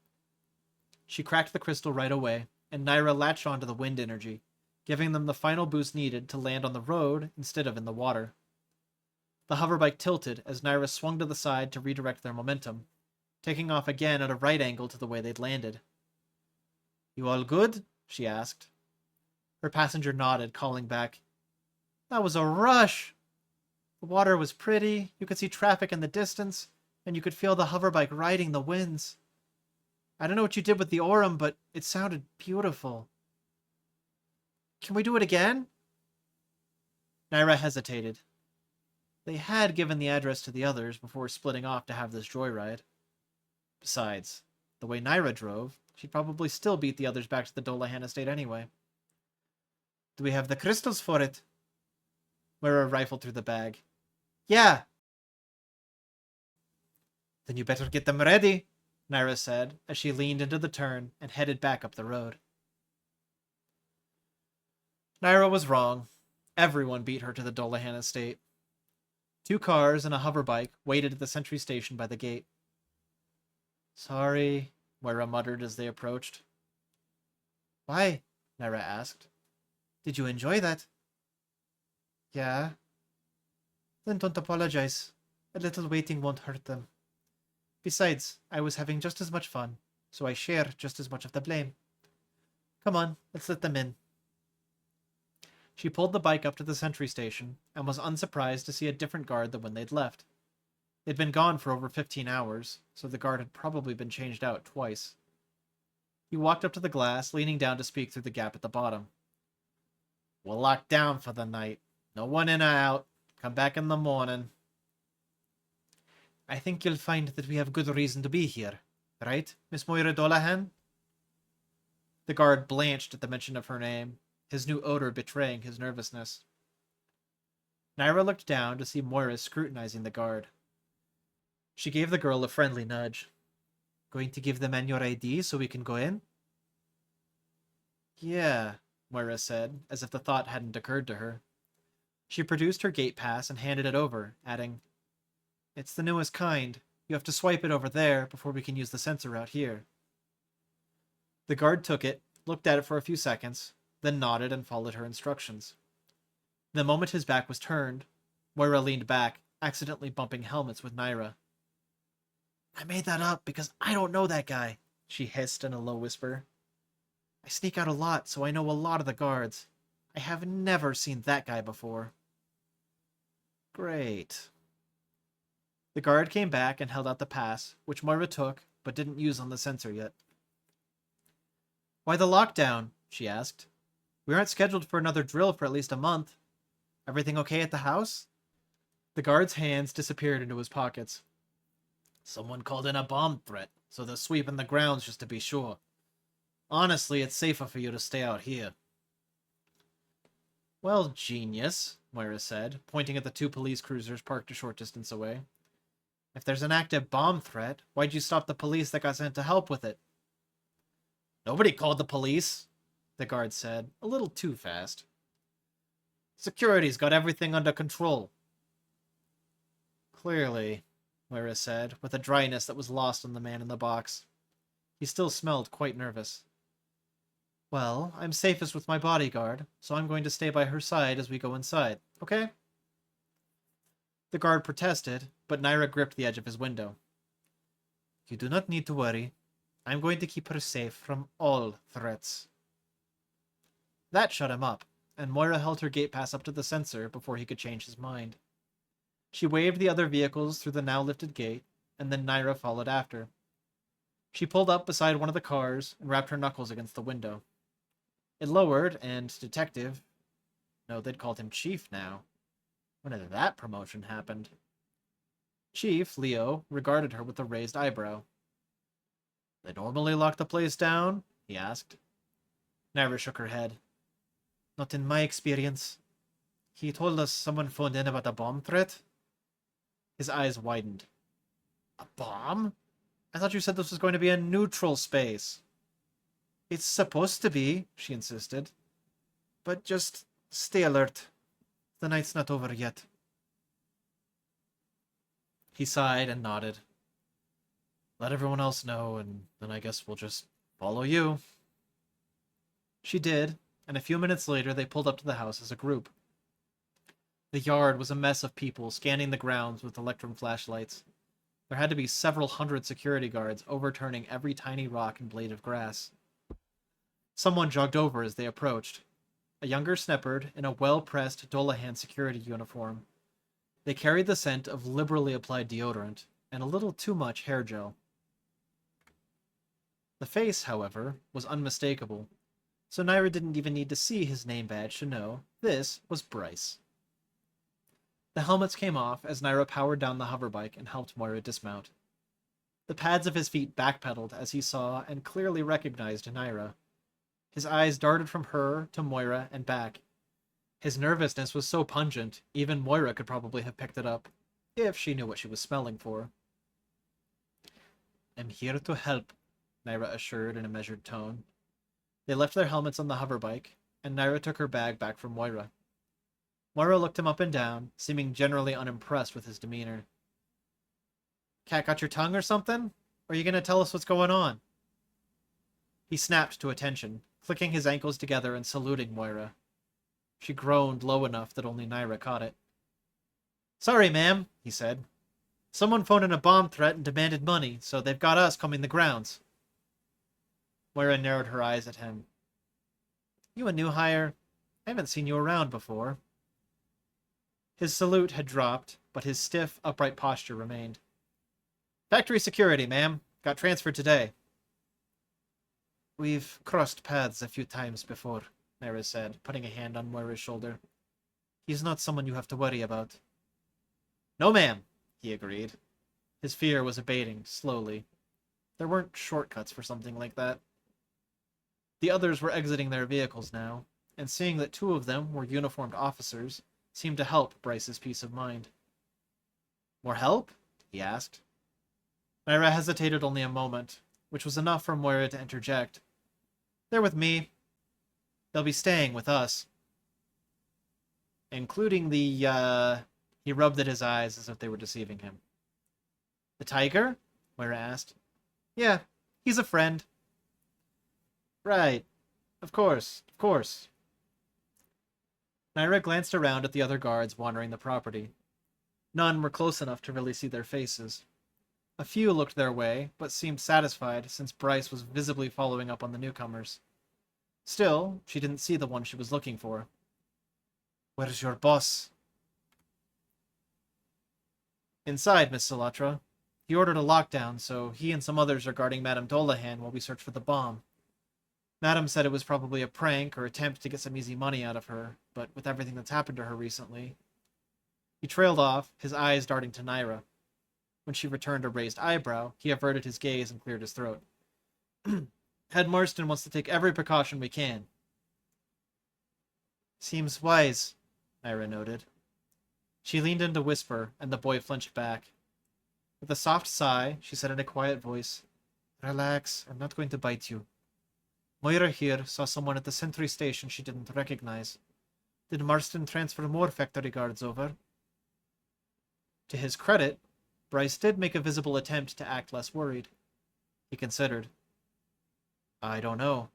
She cracked the crystal right away, and Naira latched onto the wind energy, giving them the final boost needed to land on the road instead of in the water. The hoverbike tilted as Naira swung to the side to redirect their momentum, taking off again at a right angle to the way they'd landed. You all good? She asked. Her passenger nodded, calling back. That was a rush! The water was pretty, you could see traffic in the distance, and you could feel the hoverbike riding the winds. I don't know what you did with the Aurum, but it sounded beautiful. Can we do it again? Naira hesitated. They had given the address to the others before splitting off to have this joyride. Besides, the way Naira drove, she'd probably still beat the others back to the Dolahan estate anyway. Do we have the crystals for it? Moira rifled through the bag. Yeah! Then you better get them ready, Naira said as she leaned into the turn and headed back up the road. Naira was wrong. Everyone beat her to the Dolahan estate. 2 cars and a hoverbike waited at the sentry station by the gate. Sorry, Moira muttered as they approached. Why? Naira asked. Did you enjoy that? Yeah. Then don't apologize. A little waiting won't hurt them. Besides, I was having just as much fun, so I share just as much of the blame. Come on, let's let them in. She pulled the bike up to the sentry station and was unsurprised to see a different guard than when they'd left. They'd been gone for over 15 hours, so the guard had probably been changed out twice. He walked up to the glass, leaning down to speak through the gap at the bottom. We'll lock down for the night. No one in or out. Come back in the morning. I think you'll find that we have good reason to be here. Right, Miss Moira Dolahan? The guard blanched at the mention of her name, his new odor betraying his nervousness. Naira looked down to see Moira scrutinizing the guard. She gave the girl a friendly nudge. Going to give the man your ID so we can go in? Yeah, Moira said, as if the thought hadn't occurred to her. She produced her gate pass and handed it over, adding, It's the newest kind. You have to swipe it over there before we can use the sensor out here. The guard took it, looked at it for a few seconds, then nodded and followed her instructions. The moment his back was turned, Moira leaned back, accidentally bumping helmets with Naira. I made that up because I don't know that guy, she hissed in a low whisper. I sneak out a lot, so I know a lot of the guards. I have never seen that guy before. Great. The guard came back and held out the pass, which Moira took, but didn't use on the sensor yet. Why the lockdown? She asked. We aren't scheduled for another drill for at least a month. Everything okay at the house? The guard's hands disappeared into his pockets. Someone called in a bomb threat, so they're sweeping the grounds just to be sure. Honestly, it's safer for you to stay out here. Well, genius, Moira said, pointing at the two police cruisers parked a short distance away. If there's an active bomb threat, why'd you stop the police that got sent to help with it? Nobody called the police, the guard said, a little too fast. Security's got everything under control. Clearly, Moira said, with a dryness that was lost on the man in the box. He still smelled quite nervous. Well, I'm safest with my bodyguard, so I'm going to stay by her side as we go inside, okay? The guard protested, but Naira gripped the edge of his window. You do not need to worry. I'm going to keep her safe from all threats. That shut him up, and Moira held her gate pass up to the sensor before he could change his mind. She waved the other vehicles through the now lifted gate, and then Naira followed after. She pulled up beside one of the cars and rapped her knuckles against the window. It lowered, and Detective... No, they'd called him Chief now. When had that promotion happened? Chief, Leo, regarded her with a raised eyebrow. They normally lock the place down? He asked. Naira shook her head. Not in my experience. He told us someone phoned in about a bomb threat. His eyes widened. A bomb? I thought you said this was going to be a neutral space. It's supposed to be, she insisted. But just stay alert. The night's not over yet. He sighed and nodded. Let everyone else know, and then I guess we'll just follow you. She did, and a few minutes later they pulled up to the house as a group. The yard was a mess of people scanning the grounds with electrum flashlights. There had to be several hundred security guards overturning every tiny rock and blade of grass. Someone jogged over as they approached. A younger Sneppard in a well-pressed Dolahan security uniform. They carried the scent of liberally applied deodorant and a little too much hair gel. The face, however, was unmistakable, so Naira didn't even need to see his name badge to know this was Bryce. The helmets came off as Naira powered down the hoverbike and helped Moira dismount. The pads of his feet backpedaled as he saw and clearly recognized Naira. His eyes darted from her to Moira and back. His nervousness was so pungent, even Moira could probably have picked it up, if she knew what she was smelling for. I'm here to help, Naira assured in a measured tone. They left their helmets on the hoverbike, and Naira took her bag back from Moira. Moira looked him up and down, seeming generally unimpressed with his demeanor. Cat got your tongue or something? Or are you going to tell us what's going on? He snapped to attention, clicking his ankles together and saluting Moira. She groaned low enough that only Naira caught it. Sorry, ma'am, he said. Someone phoned in a bomb threat and demanded money, so they've got us combing the grounds. Moira narrowed her eyes at him. You a new hire? I haven't seen you around before. His salute had dropped, but his stiff, upright posture remained. Factory security, ma'am. Got transferred today. We've crossed paths a few times before, Naira said, putting a hand on Moira's shoulder. He's not someone you have to worry about. No, ma'am, he agreed. His fear was abating, slowly. There weren't shortcuts for something like that. The others were exiting their vehicles now, and seeing that 2 of them were uniformed officers seemed to help Bryce's peace of mind. More help? He asked. Naira hesitated only a moment, which was enough for Moira to interject. They're with me. They'll be staying with us. Including the, He rubbed at his eyes as if they were deceiving him. The tiger? Moira asked. Yeah, he's a friend. Right. Of course, of course. Naira glanced around at the other guards wandering the property. None were close enough to really see their faces. A few looked their way, but seemed satisfied since Bryce was visibly following up on the newcomers. Still, she didn't see the one she was looking for. Where's your boss? Inside, Miss Salatra. He ordered a lockdown, so he and some others are guarding Madame Dolahan while we search for the bomb. Madame said it was probably a prank or attempt to get some easy money out of her, but with everything that's happened to her recently... He trailed off, his eyes darting to Naira. When she returned a raised eyebrow, he averted his gaze and cleared his throat. Head Marston wants to take every precaution we can. Seems wise, Naira noted. She leaned in to whisper, and the boy flinched back. With a soft sigh, she said in a quiet voice, Relax, I'm not going to bite you. Moira here saw someone at the sentry station she didn't recognize. Did Marston transfer more factory guards over? To his credit, Bryce did make a visible attempt to act less worried. He considered. I don't know.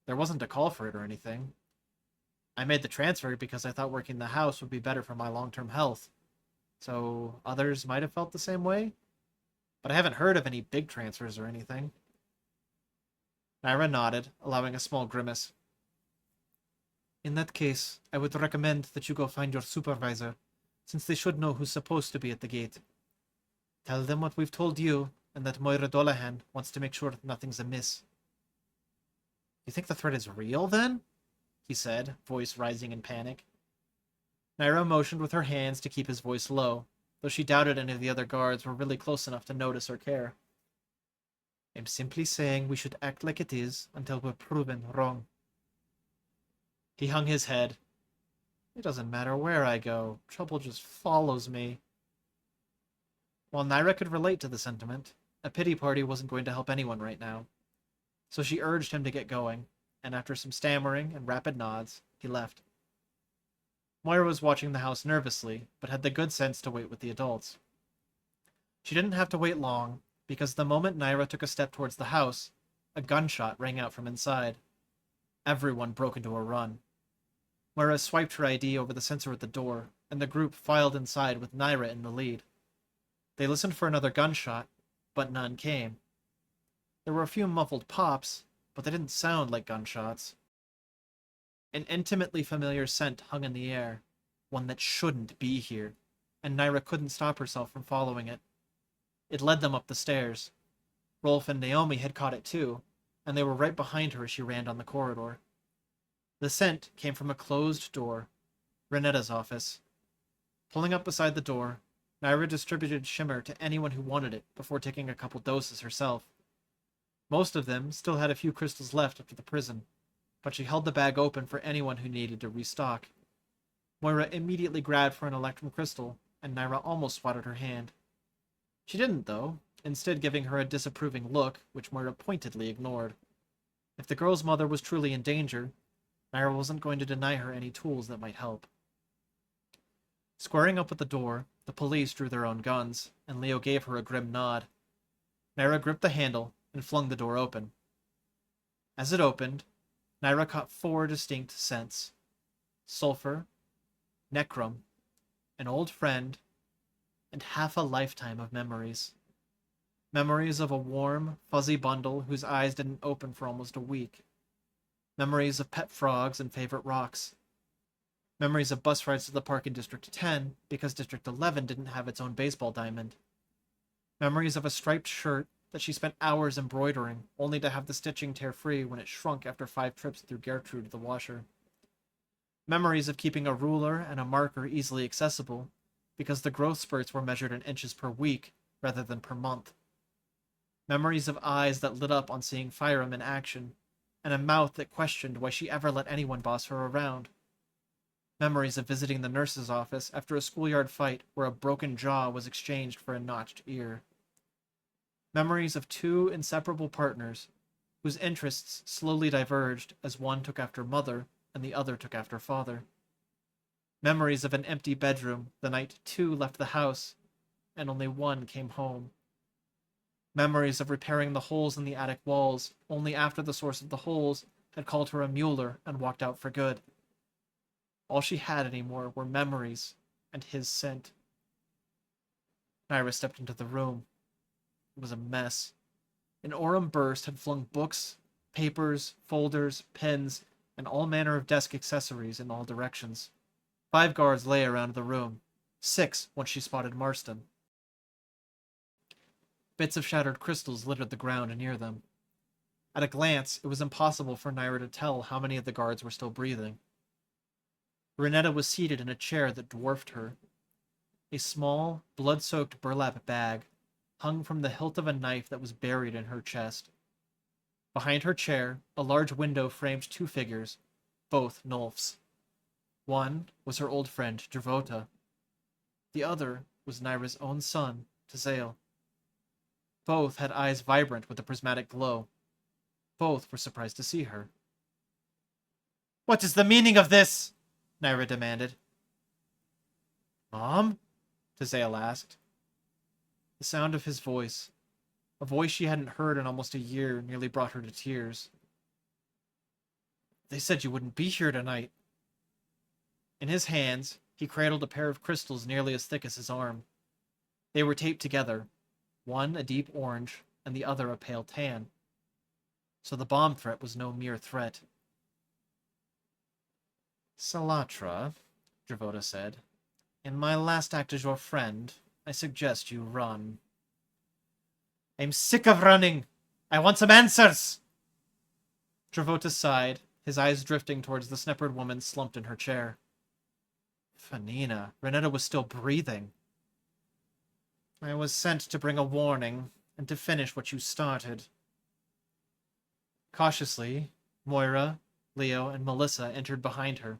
There wasn't a call for it or anything. I made the transfer because I thought working the house would be better for my long-term health. So others might have felt the same way? But I haven't heard of any big transfers or anything. Naira nodded, allowing a small grimace. In that case, I would recommend that you go find your supervisor, since they should know who's supposed to be at the gate. Tell them what we've told you, and that Moira Dolahan wants to make sure nothing's amiss. You think the threat is real, then? He said, voice rising in panic. Naira motioned with her hands to keep his voice low, though she doubted any of the other guards were really close enough to notice or care. I'm simply saying we should act like it is until we're proven wrong. He hung his head. It doesn't matter where I go. Trouble just follows me. While Naira could relate to the sentiment, a pity party wasn't going to help anyone right now. So she urged him to get going, and after some stammering and rapid nods, he left. Moira was watching the house nervously, but had the good sense to wait with the adults. She didn't have to wait long, because the moment Naira took a step towards the house, a gunshot rang out from inside. Everyone broke into a run. Moira swiped her ID over the sensor at the door, and the group filed inside with Naira in the lead. They listened for another gunshot, but none came. There were a few muffled pops, but they didn't sound like gunshots. An intimately familiar scent hung in the air, one that shouldn't be here, and Naira couldn't stop herself from following it. It led them up the stairs. Rolf and Naomi had caught it too, and they were right behind her as she ran down the corridor. The scent came from a closed door, Renetta's office. Pulling up beside the door, Naira distributed shimmer to anyone who wanted it before taking a couple doses herself. Most of them still had a few crystals left after the prison, but she held the bag open for anyone who needed to restock. Moira immediately grabbed for an electrum crystal, and Naira almost swatted her hand. She didn't, though, instead giving her a disapproving look, which Moira pointedly ignored. If the girl's mother was truly in danger, Naira wasn't going to deny her any tools that might help. Squaring up with the door, the police drew their own guns, and Leo gave her a grim nod. Naira gripped the handle and flung the door open. As it opened, Naira caught 4 distinct scents: sulfur, necrum, an old friend, and half a lifetime of memories. Memories of a warm, fuzzy bundle whose eyes didn't open for almost a week. Memories of pet frogs and favorite rocks. Memories of bus rides to the park in District 10 because District 11 didn't have its own baseball diamond. Memories of a striped shirt that she spent hours embroidering, only to have the stitching tear free when it shrunk after 5 trips through Gertrude the washer. Memories of keeping a ruler and a marker easily accessible, because the growth spurts were measured in inches per week rather than per month. Memories of eyes that lit up on seeing Fyram in action, and a mouth that questioned why she ever let anyone boss her around. Memories of visiting the nurse's office after a schoolyard fight where a broken jaw was exchanged for a notched ear. Memories of 2 inseparable partners whose interests slowly diverged as one took after mother and the other took after father. Memories of an empty bedroom the night 2 left the house and only 1 came home. Memories of repairing the holes in the attic walls only after the source of the holes had called her a Mueller and walked out for good. All she had anymore were memories and his scent. Naira stepped into the room. It was a mess. An Aurum burst had flung books, papers, folders, pens, and all manner of desk accessories in all directions. 5 guards lay around the room. 6 once she spotted Marston. Bits of shattered crystals littered the ground near them. At a glance, it was impossible for Naira to tell how many of the guards were still breathing. Renetta was seated in a chair that dwarfed her. A small, blood-soaked burlap bag hung from the hilt of a knife that was buried in her chest. Behind her chair, a large window framed 2 figures, both Nulfs. One was her old friend, Dravota. The other was Naira's own son, Tazael. Both had eyes vibrant with a prismatic glow. Both were surprised to see her. "What is the meaning of this?" Naira demanded. "Mom?" Tazael asked. The sound of his voice, a voice she hadn't heard in almost a year, nearly brought her to tears. "They said you wouldn't be here tonight." In his hands, he cradled a pair of crystals nearly as thick as his arm. They were taped together, one a deep orange and the other a pale tan. So the bomb threat was no mere threat. "Salatra," Dravota said, "in my last act as your friend, I suggest you run." "I'm sick of running! I want some answers!" Dravota sighed, his eyes drifting towards the sneppered woman slumped in her chair. Fanina, Renetta was still breathing. "I was sent to bring a warning, and to finish what you started." Cautiously, Moira, Leo, and Melissa entered behind her.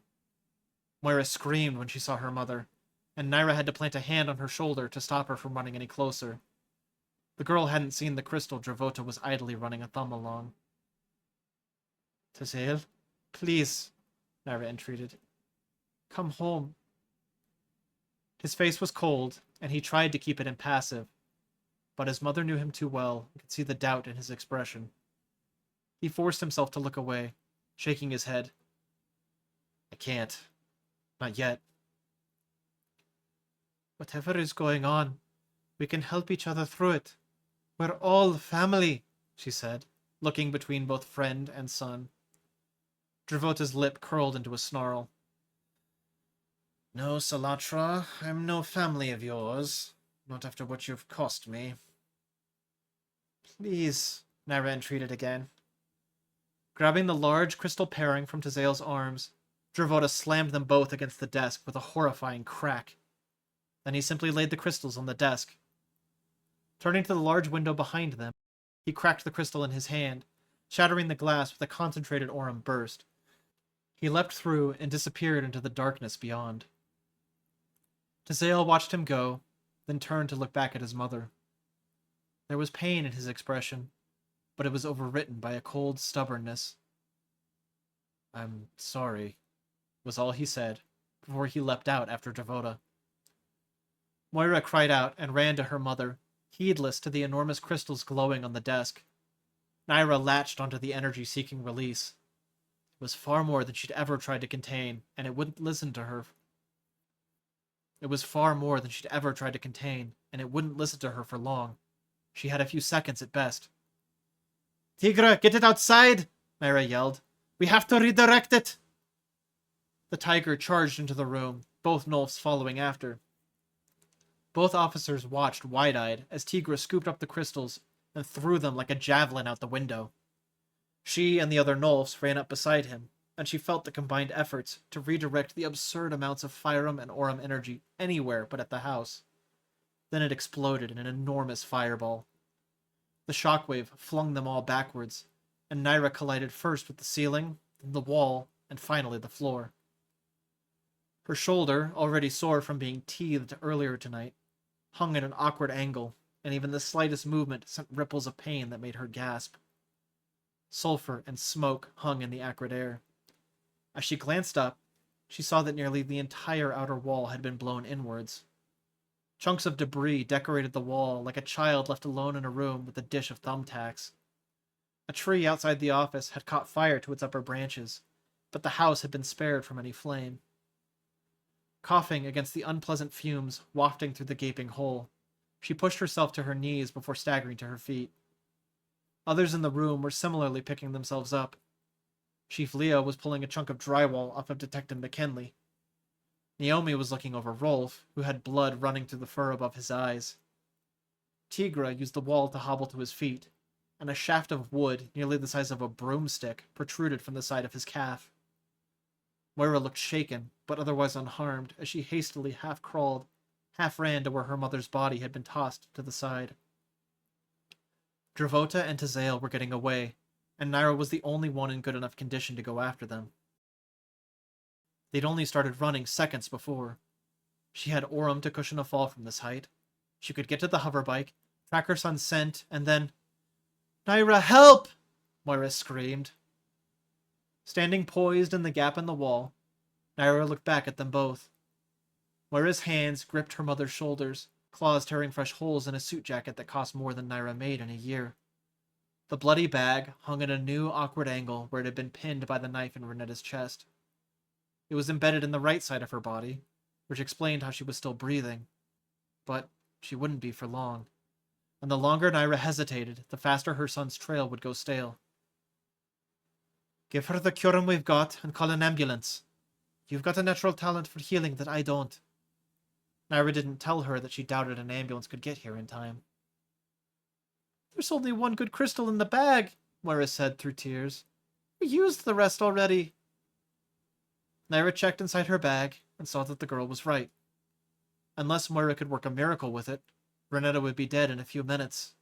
Moira screamed when she saw her mother, and Naira had to plant a hand on her shoulder to stop her from running any closer. The girl hadn't seen the crystal Dravota was idly running a thumb along. "Tazael, please," Naira entreated. "Come home." His face was cold, and he tried to keep it impassive, but his mother knew him too well and could see the doubt in his expression. He forced himself to look away, shaking his head. "I can't. Not yet." "Whatever is going on, we can help each other through it. We're all family," she said, looking between both friend and son. Dravota's lip curled into a snarl. "No, Salatra, I'm no family of yours. Not after what you've cost me." "Please," Naira entreated again. Grabbing the large crystal pairing from Tazael's arms, Dravota slammed them both against the desk with a horrifying crack. Then he simply laid the crystals on the desk. Turning to the large window behind them, he cracked the crystal in his hand, shattering the glass with a concentrated Aurum burst. He leapt through and disappeared into the darkness beyond. Tazael watched him go, then turned to look back at his mother. There was pain in his expression, but it was overwritten by a cold stubbornness. "I'm sorry," was all he said, before he leapt out after Dravota. Moira cried out and ran to her mother, heedless to the enormous crystals glowing on the desk. Naira latched onto the energy-seeking release. It was far more than she'd ever tried to contain, and it wouldn't listen to her. It was far more than she'd ever tried to contain, and it wouldn't listen to her for long. She had a few seconds at best. "Tigra, get it outside!" Naira yelled. "We have to redirect it!" The tiger charged into the room, both Nolfs following after. Both officers watched wide-eyed as Tigra scooped up the crystals and threw them like a javelin out the window. She and the other Nolfs ran up beside him, and she felt the combined efforts to redirect the absurd amounts of Fyrum and Aurum energy anywhere but at the house. Then it exploded in an enormous fireball. The shockwave flung them all backwards, and Naira collided first with the ceiling, then the wall, and finally the floor. Her shoulder, already sore from being teethed earlier tonight, hung at an awkward angle, and even the slightest movement sent ripples of pain that made her gasp. Sulfur and smoke hung in the acrid air. As she glanced up, she saw that nearly the entire outer wall had been blown inwards. Chunks of debris decorated the wall like a child left alone in a room with a dish of thumbtacks. A tree outside the office had caught fire to its upper branches, but the house had been spared from any flame. Coughing against the unpleasant fumes wafting through the gaping hole, she pushed herself to her knees before staggering to her feet. Others in the room were similarly picking themselves up. Chief Leo was pulling a chunk of drywall off of Detective McKinley. Naomi was looking over Rolf, who had blood running through the fur above his eyes. Tigra used the wall to hobble to his feet, and a shaft of wood nearly the size of a broomstick protruded from the side of his calf. Moira looked shaken, but otherwise unharmed, as she hastily half-crawled, half-ran to where her mother's body had been tossed to the side. Dravota and Tazael were getting away, and Naira was the only one in good enough condition to go after them. They'd only started running seconds before. She had Aurum to cushion a fall from this height. She could get to the hoverbike, track her son's scent, and then... "Naira, help!" Moira screamed. Standing poised in the gap in the wall, Naira looked back at them both. Moira's hands gripped her mother's shoulders, claws tearing fresh holes in a suit jacket that cost more than Naira made in a year. The bloody bag hung at a new awkward angle where it had been pinned by the knife in Renetta's chest. It was embedded in the right side of her body, which explained how she was still breathing. But she wouldn't be for long, and the longer Naira hesitated, the faster her son's trail would go stale. "Give her the curum we've got and call an ambulance. You've got a natural talent for healing that I don't." Naira didn't tell her that she doubted an ambulance could get here in time. "There's only one good crystal in the bag," Moira said through tears. "We used the rest already." Naira checked inside her bag and saw that the girl was right. Unless Moira could work a miracle with it, Renetta would be dead in a few minutes.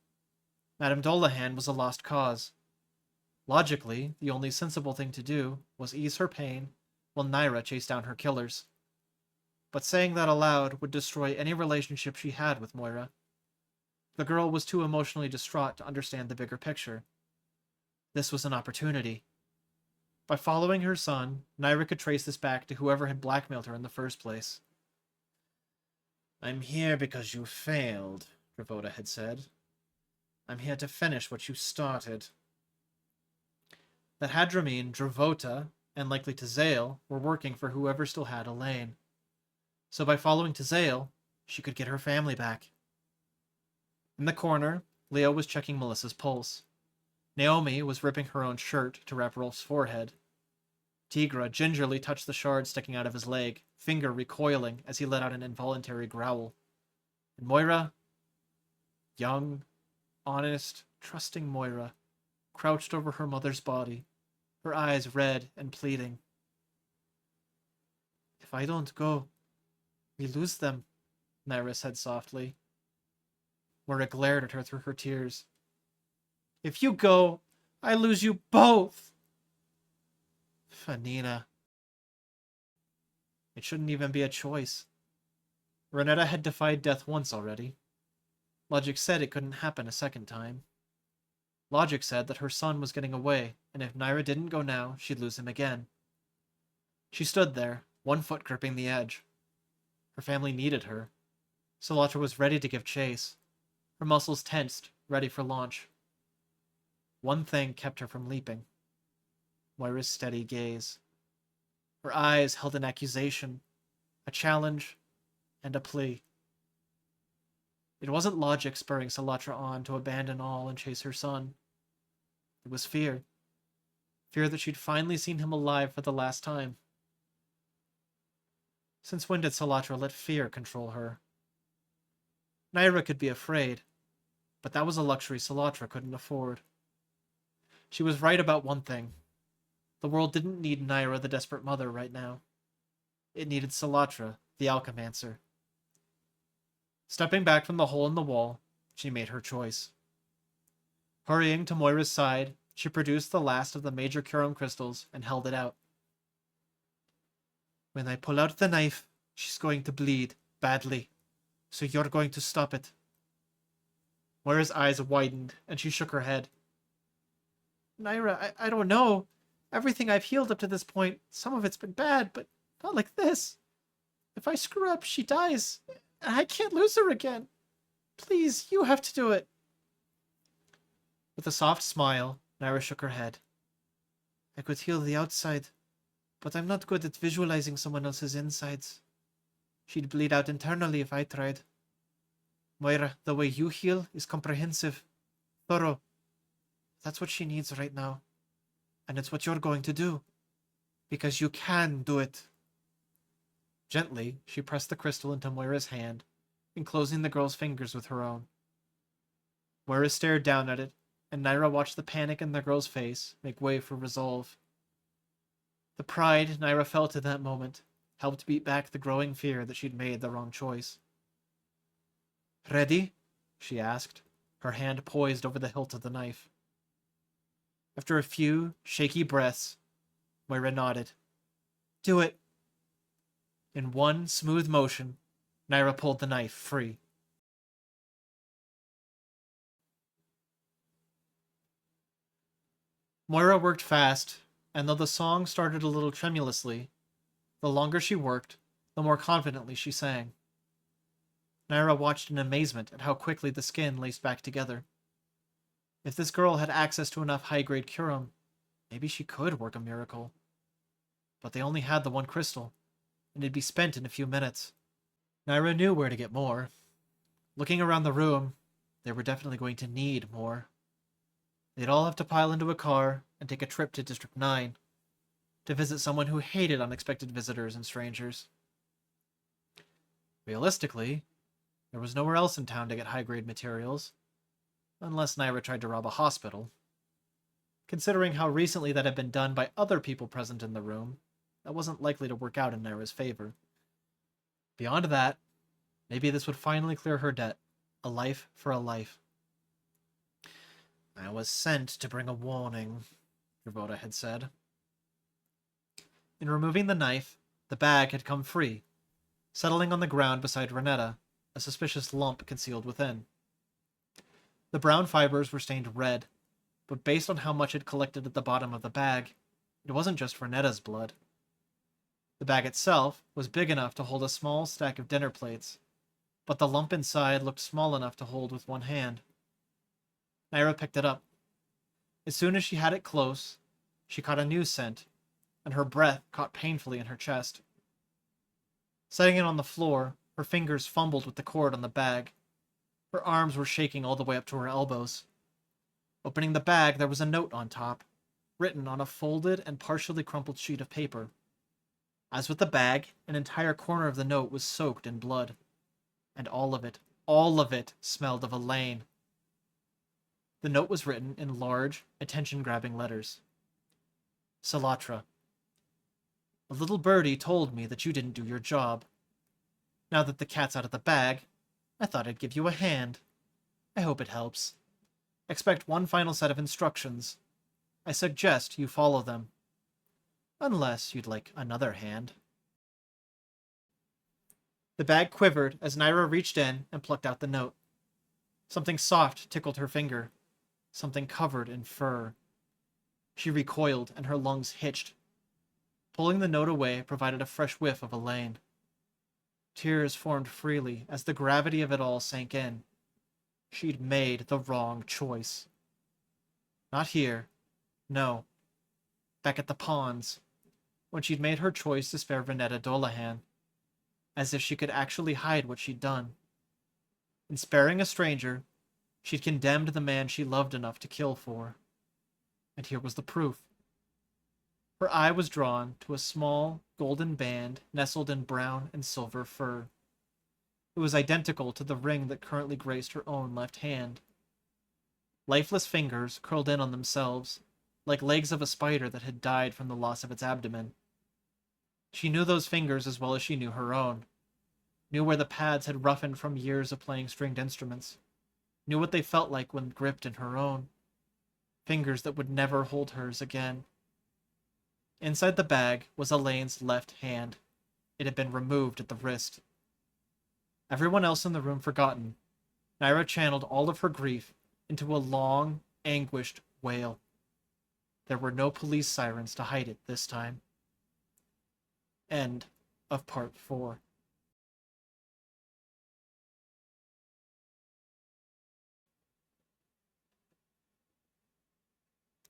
Madame Dolahan was a lost cause. Logically, the only sensible thing to do was ease her pain while Naira chased down her killers. But saying that aloud would destroy any relationship she had with Moira. The girl was too emotionally distraught to understand the bigger picture. This was an opportunity. By following her son, Naira could trace this back to whoever had blackmailed her in the first place. "I'm here because you failed," Dravota had said. "I'm here to finish what you started." That had to mean Dravota, and likely Tazael, were working for whoever still had Elaine. So by following Tazael, she could get her family back. In the corner, Leo was checking Melissa's pulse. Naomi was ripping her own shirt to wrap Rolf's forehead. Tigra gingerly touched the shard sticking out of his leg, finger recoiling as he let out an involuntary growl. And Moira, young, honest, trusting Moira, crouched over her mother's body, her eyes red and pleading. "If I don't go, we lose them," Naira said softly. Moira glared at her through her tears. "If you go, I lose you both!" Fanina. It shouldn't even be a choice. Renetta had defied death once already. Logic said it couldn't happen a second time. Logic said that her son was getting away, and if Naira didn't go now, she'd lose him again. She stood there, one foot gripping the edge. Her family needed her. Solatra was ready to give chase. Her muscles tensed, ready for launch. One thing kept her from leaping. Moira's steady gaze. Her eyes held an accusation, a challenge, and a plea. It wasn't logic spurring Salatra on to abandon all and chase her son. It was fear. Fear that she'd finally seen him alive for the last time. Since when did Salatra let fear control her? Naira could be afraid, but that was a luxury Salatra couldn't afford. She was right about one thing. The world didn't need Naira the desperate mother right now. It needed Salatra, the Alchemancer. Stepping back from the hole in the wall, she made her choice. Hurrying to Moira's side, she produced the last of the major Curum crystals and held it out. When I pull out the knife, she's going to bleed badly, so you're going to stop it. Moira's eyes widened, and she shook her head. Naira, I don't know. Everything I've healed up to this point, some of it's been bad, but not like this. If I screw up, she dies, and I can't lose her again. Please, you have to do it. With a soft smile, Naira shook her head. I could heal the outside, but I'm not good at visualizing someone else's insides. She'd bleed out internally if I tried. Moira, the way you heal is comprehensive, thorough. That's what she needs right now. And it's what you're going to do. Because you can do it. Gently, she pressed the crystal into Moira's hand, enclosing the girl's fingers with her own. Moira stared down at it, and Naira watched the panic in the girl's face make way for resolve. The pride Naira felt in that moment helped beat back the growing fear that she'd made the wrong choice. Ready? She asked, her hand poised over the hilt of the knife. After a few shaky breaths, Moira nodded. Do it. In one smooth motion, Naira pulled the knife free. Moira worked fast, and though the song started a little tremulously, the longer she worked, the more confidently she sang. Naira watched in amazement at how quickly the skin laced back together. If this girl had access to enough high-grade Curum, maybe she could work a miracle. But they only had the one crystal, and it'd be spent in a few minutes. Naira knew where to get more. Looking around the room, they were definitely going to need more. They'd all have to pile into a car and take a trip to District 9 to visit someone who hated unexpected visitors and strangers. Realistically, there was nowhere else in town to get high-grade materials, unless Naira tried to rob a hospital. Considering how recently that had been done by other people present in the room, that wasn't likely to work out in Naira's favor. Beyond that, maybe this would finally clear her debt. A life for a life. I was sent to bring a warning, Dravoda had said. In removing the knife, the bag had come free, settling on the ground beside Renetta, a suspicious lump concealed within. The brown fibers were stained red, but based on how much had collected at the bottom of the bag, it wasn't just Renetta's blood. The bag itself was big enough to hold a small stack of dinner plates, but the lump inside looked small enough to hold with one hand. Naira picked it up. As soon as she had it close, she caught a new scent, and her breath caught painfully in her chest. Setting it on the floor, her fingers fumbled with the cord on the bag. Her arms were shaking all the way up to her elbows. Opening the bag, there was a note on top, written on a folded and partially crumpled sheet of paper. As with the bag, an entire corner of the note was soaked in blood. And all of it smelled of Elaine. The note was written in large, attention-grabbing letters. Salatra. A little birdie told me that you didn't do your job. Now that the cat's out of the bag, I thought I'd give you a hand. I hope it helps. Expect one final set of instructions. I suggest you follow them. Unless you'd like another hand. The bag quivered as Naira reached in and plucked out the note. Something soft tickled her finger. Something covered in fur. She recoiled and her lungs hitched. Pulling the note away provided a fresh whiff of Elaine. Tears formed freely as the gravity of it all sank in. She'd made the wrong choice. Not here. No. Back at the ponds, when she'd made her choice to spare Renetta Dolahan. as if she could actually hide what she'd done. In sparing a stranger, she'd condemned the man she loved enough to kill for. And here was the proof. Her eye was drawn to a small, golden band nestled in brown and silver fur. It was identical to the ring that currently graced her own left hand. Lifeless fingers curled in on themselves, like legs of a spider that had died from the loss of its abdomen. She knew those fingers as well as she knew her own, knew where the pads had roughened from years of playing stringed instruments, knew what they felt like when gripped in her own. Fingers that would never hold hers again. Inside the bag was Elaine's left hand. It had been removed at the wrist. Everyone else in the room forgotten, Naira channeled all of her grief into a long, anguished wail. There were no police sirens to hide it this time. End of part 4.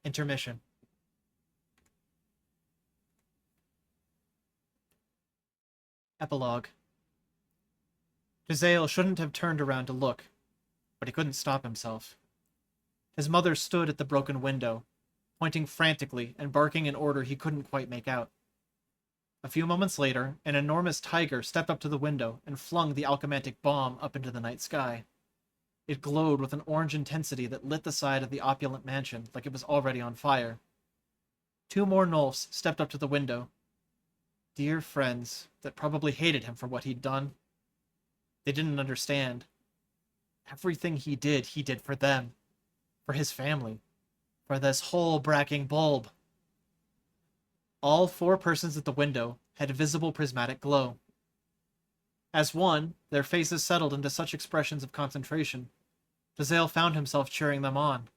Intermission. Epilogue. Jezzael shouldn't have turned around to look, but he couldn't stop himself. His mother stood at the broken window, pointing frantically and barking an order he couldn't quite make out. A few moments later, an enormous tiger stepped up to the window and flung the alchemantic bomb up into the night sky. It glowed with an orange intensity that lit the side of the opulent mansion like it was already on fire. 2 more Nulfs stepped up to the window. Dear friends that probably hated him for what he'd done. They didn't understand. Everything he did for them. For his family. For this whole bracking bulb. All 4 persons at the window had visible prismatic glow. As one, their faces settled into such expressions of concentration, Jezzael found himself cheering them on.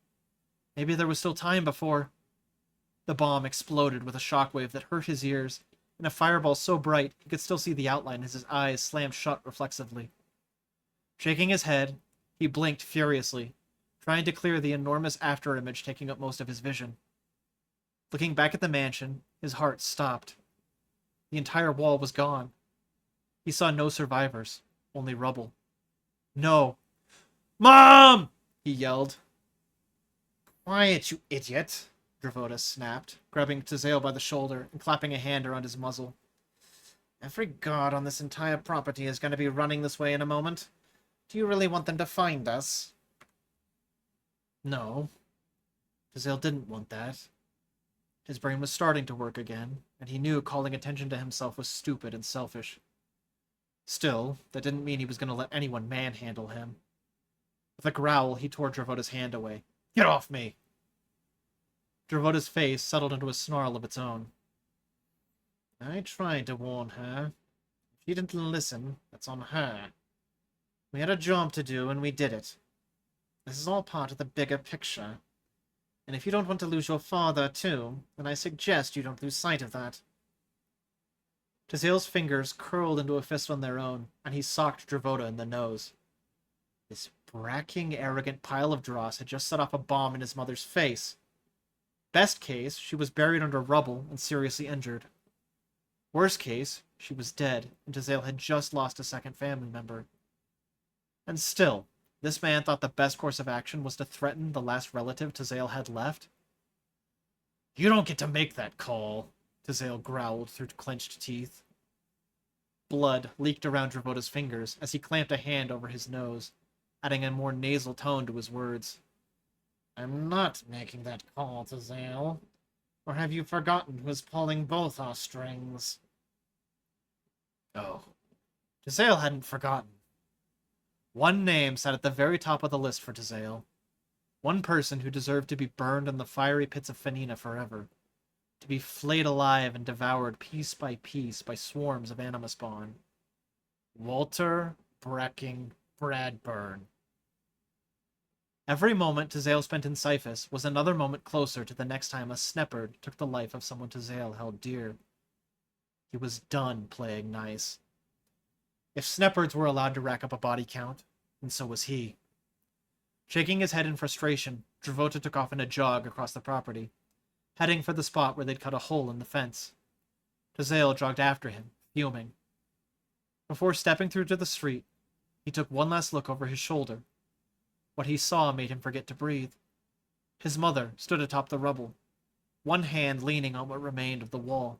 Maybe there was still time before... The bomb exploded with a shockwave that hurt his ears, and a fireball so bright he could still see the outline as his eyes slammed shut reflexively. Shaking his head, he blinked furiously, trying to clear the enormous afterimage taking up most of his vision. Looking back at the mansion, his heart stopped. The entire wall was gone. He saw no survivors, only rubble. No! Mom! He yelled. Quiet, you idiot! Dravoda snapped, grabbing Jezzael by the shoulder and clapping a hand around his muzzle. Every guard on this entire property is going to be running this way in a moment. Do you really want them to find us? No. Jezzael didn't want that. His brain was starting to work again, and he knew calling attention to himself was stupid and selfish. Still, that didn't mean he was going to let anyone manhandle him. With a growl, he tore Dravoda's hand away. Get off me! Dravoda's face settled into a snarl of its own. I tried to warn her. If she didn't listen, that's on her. We had a job to do, and we did it. This is all part of the bigger picture. And if you don't want to lose your father, too, then I suggest you don't lose sight of that. Jezzael's fingers curled into a fist on their own, and he socked Dravoda in the nose. This bracking, arrogant pile of dross had just set off a bomb in his mother's face. Best case, she was buried under rubble and seriously injured. Worst case, she was dead, and Jezzael had just lost a second family member. And still, this man thought the best course of action was to threaten the last relative Jezzael had left. You don't get to make that call, Jezzael growled through clenched teeth. Blood leaked around Dravoda's fingers as he clamped a hand over his nose, adding a more nasal tone to his words. I'm not making that call, Jezzael. Or have you forgotten who's pulling both our strings? Oh. Jezzael hadn't forgotten. One name sat at the very top of the list for Jezzael. One person who deserved to be burned in the fiery pits of Fenina forever. To be flayed alive and devoured piece by piece by swarms of anima spawn. Walter Brecking Bradburn. Every moment Jezzael spent in Cyphus was another moment closer to the next time a Sneppard took the life of someone Jezzael held dear. He was done playing nice. If Sneppards were allowed to rack up a body count, then so was he. Shaking his head in frustration, Dravoda took off in a jog across the property, heading for the spot where they'd cut a hole in the fence. Jezzael jogged after him, fuming. Before stepping through to the street, he took one last look over his shoulder. What he saw made him forget to breathe. His mother stood atop the rubble, one hand leaning on what remained of the wall.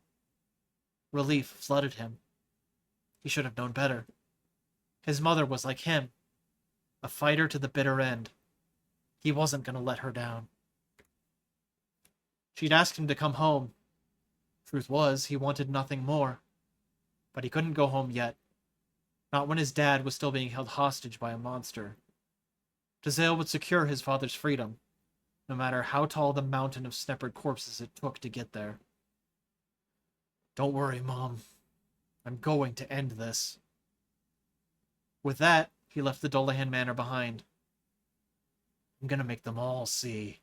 Relief flooded him. He should have known better. His mother was like him, a fighter to the bitter end. He wasn't going to let her down. She'd asked him to come home. Truth was, he wanted nothing more. But he couldn't go home yet. Not when his dad was still being held hostage by a monster. Tazale would secure his father's freedom, no matter how tall the mountain of sneppered corpses it took to get there. Don't worry, Mom. I'm going to end this. With that, he left the Dullahan Manor behind. I'm gonna make them all see.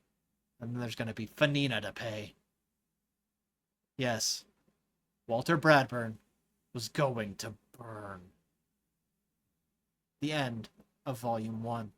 And then there's gonna be Fanina to pay. Yes, Walter Bradburn was going to burn. The end of Volume 1.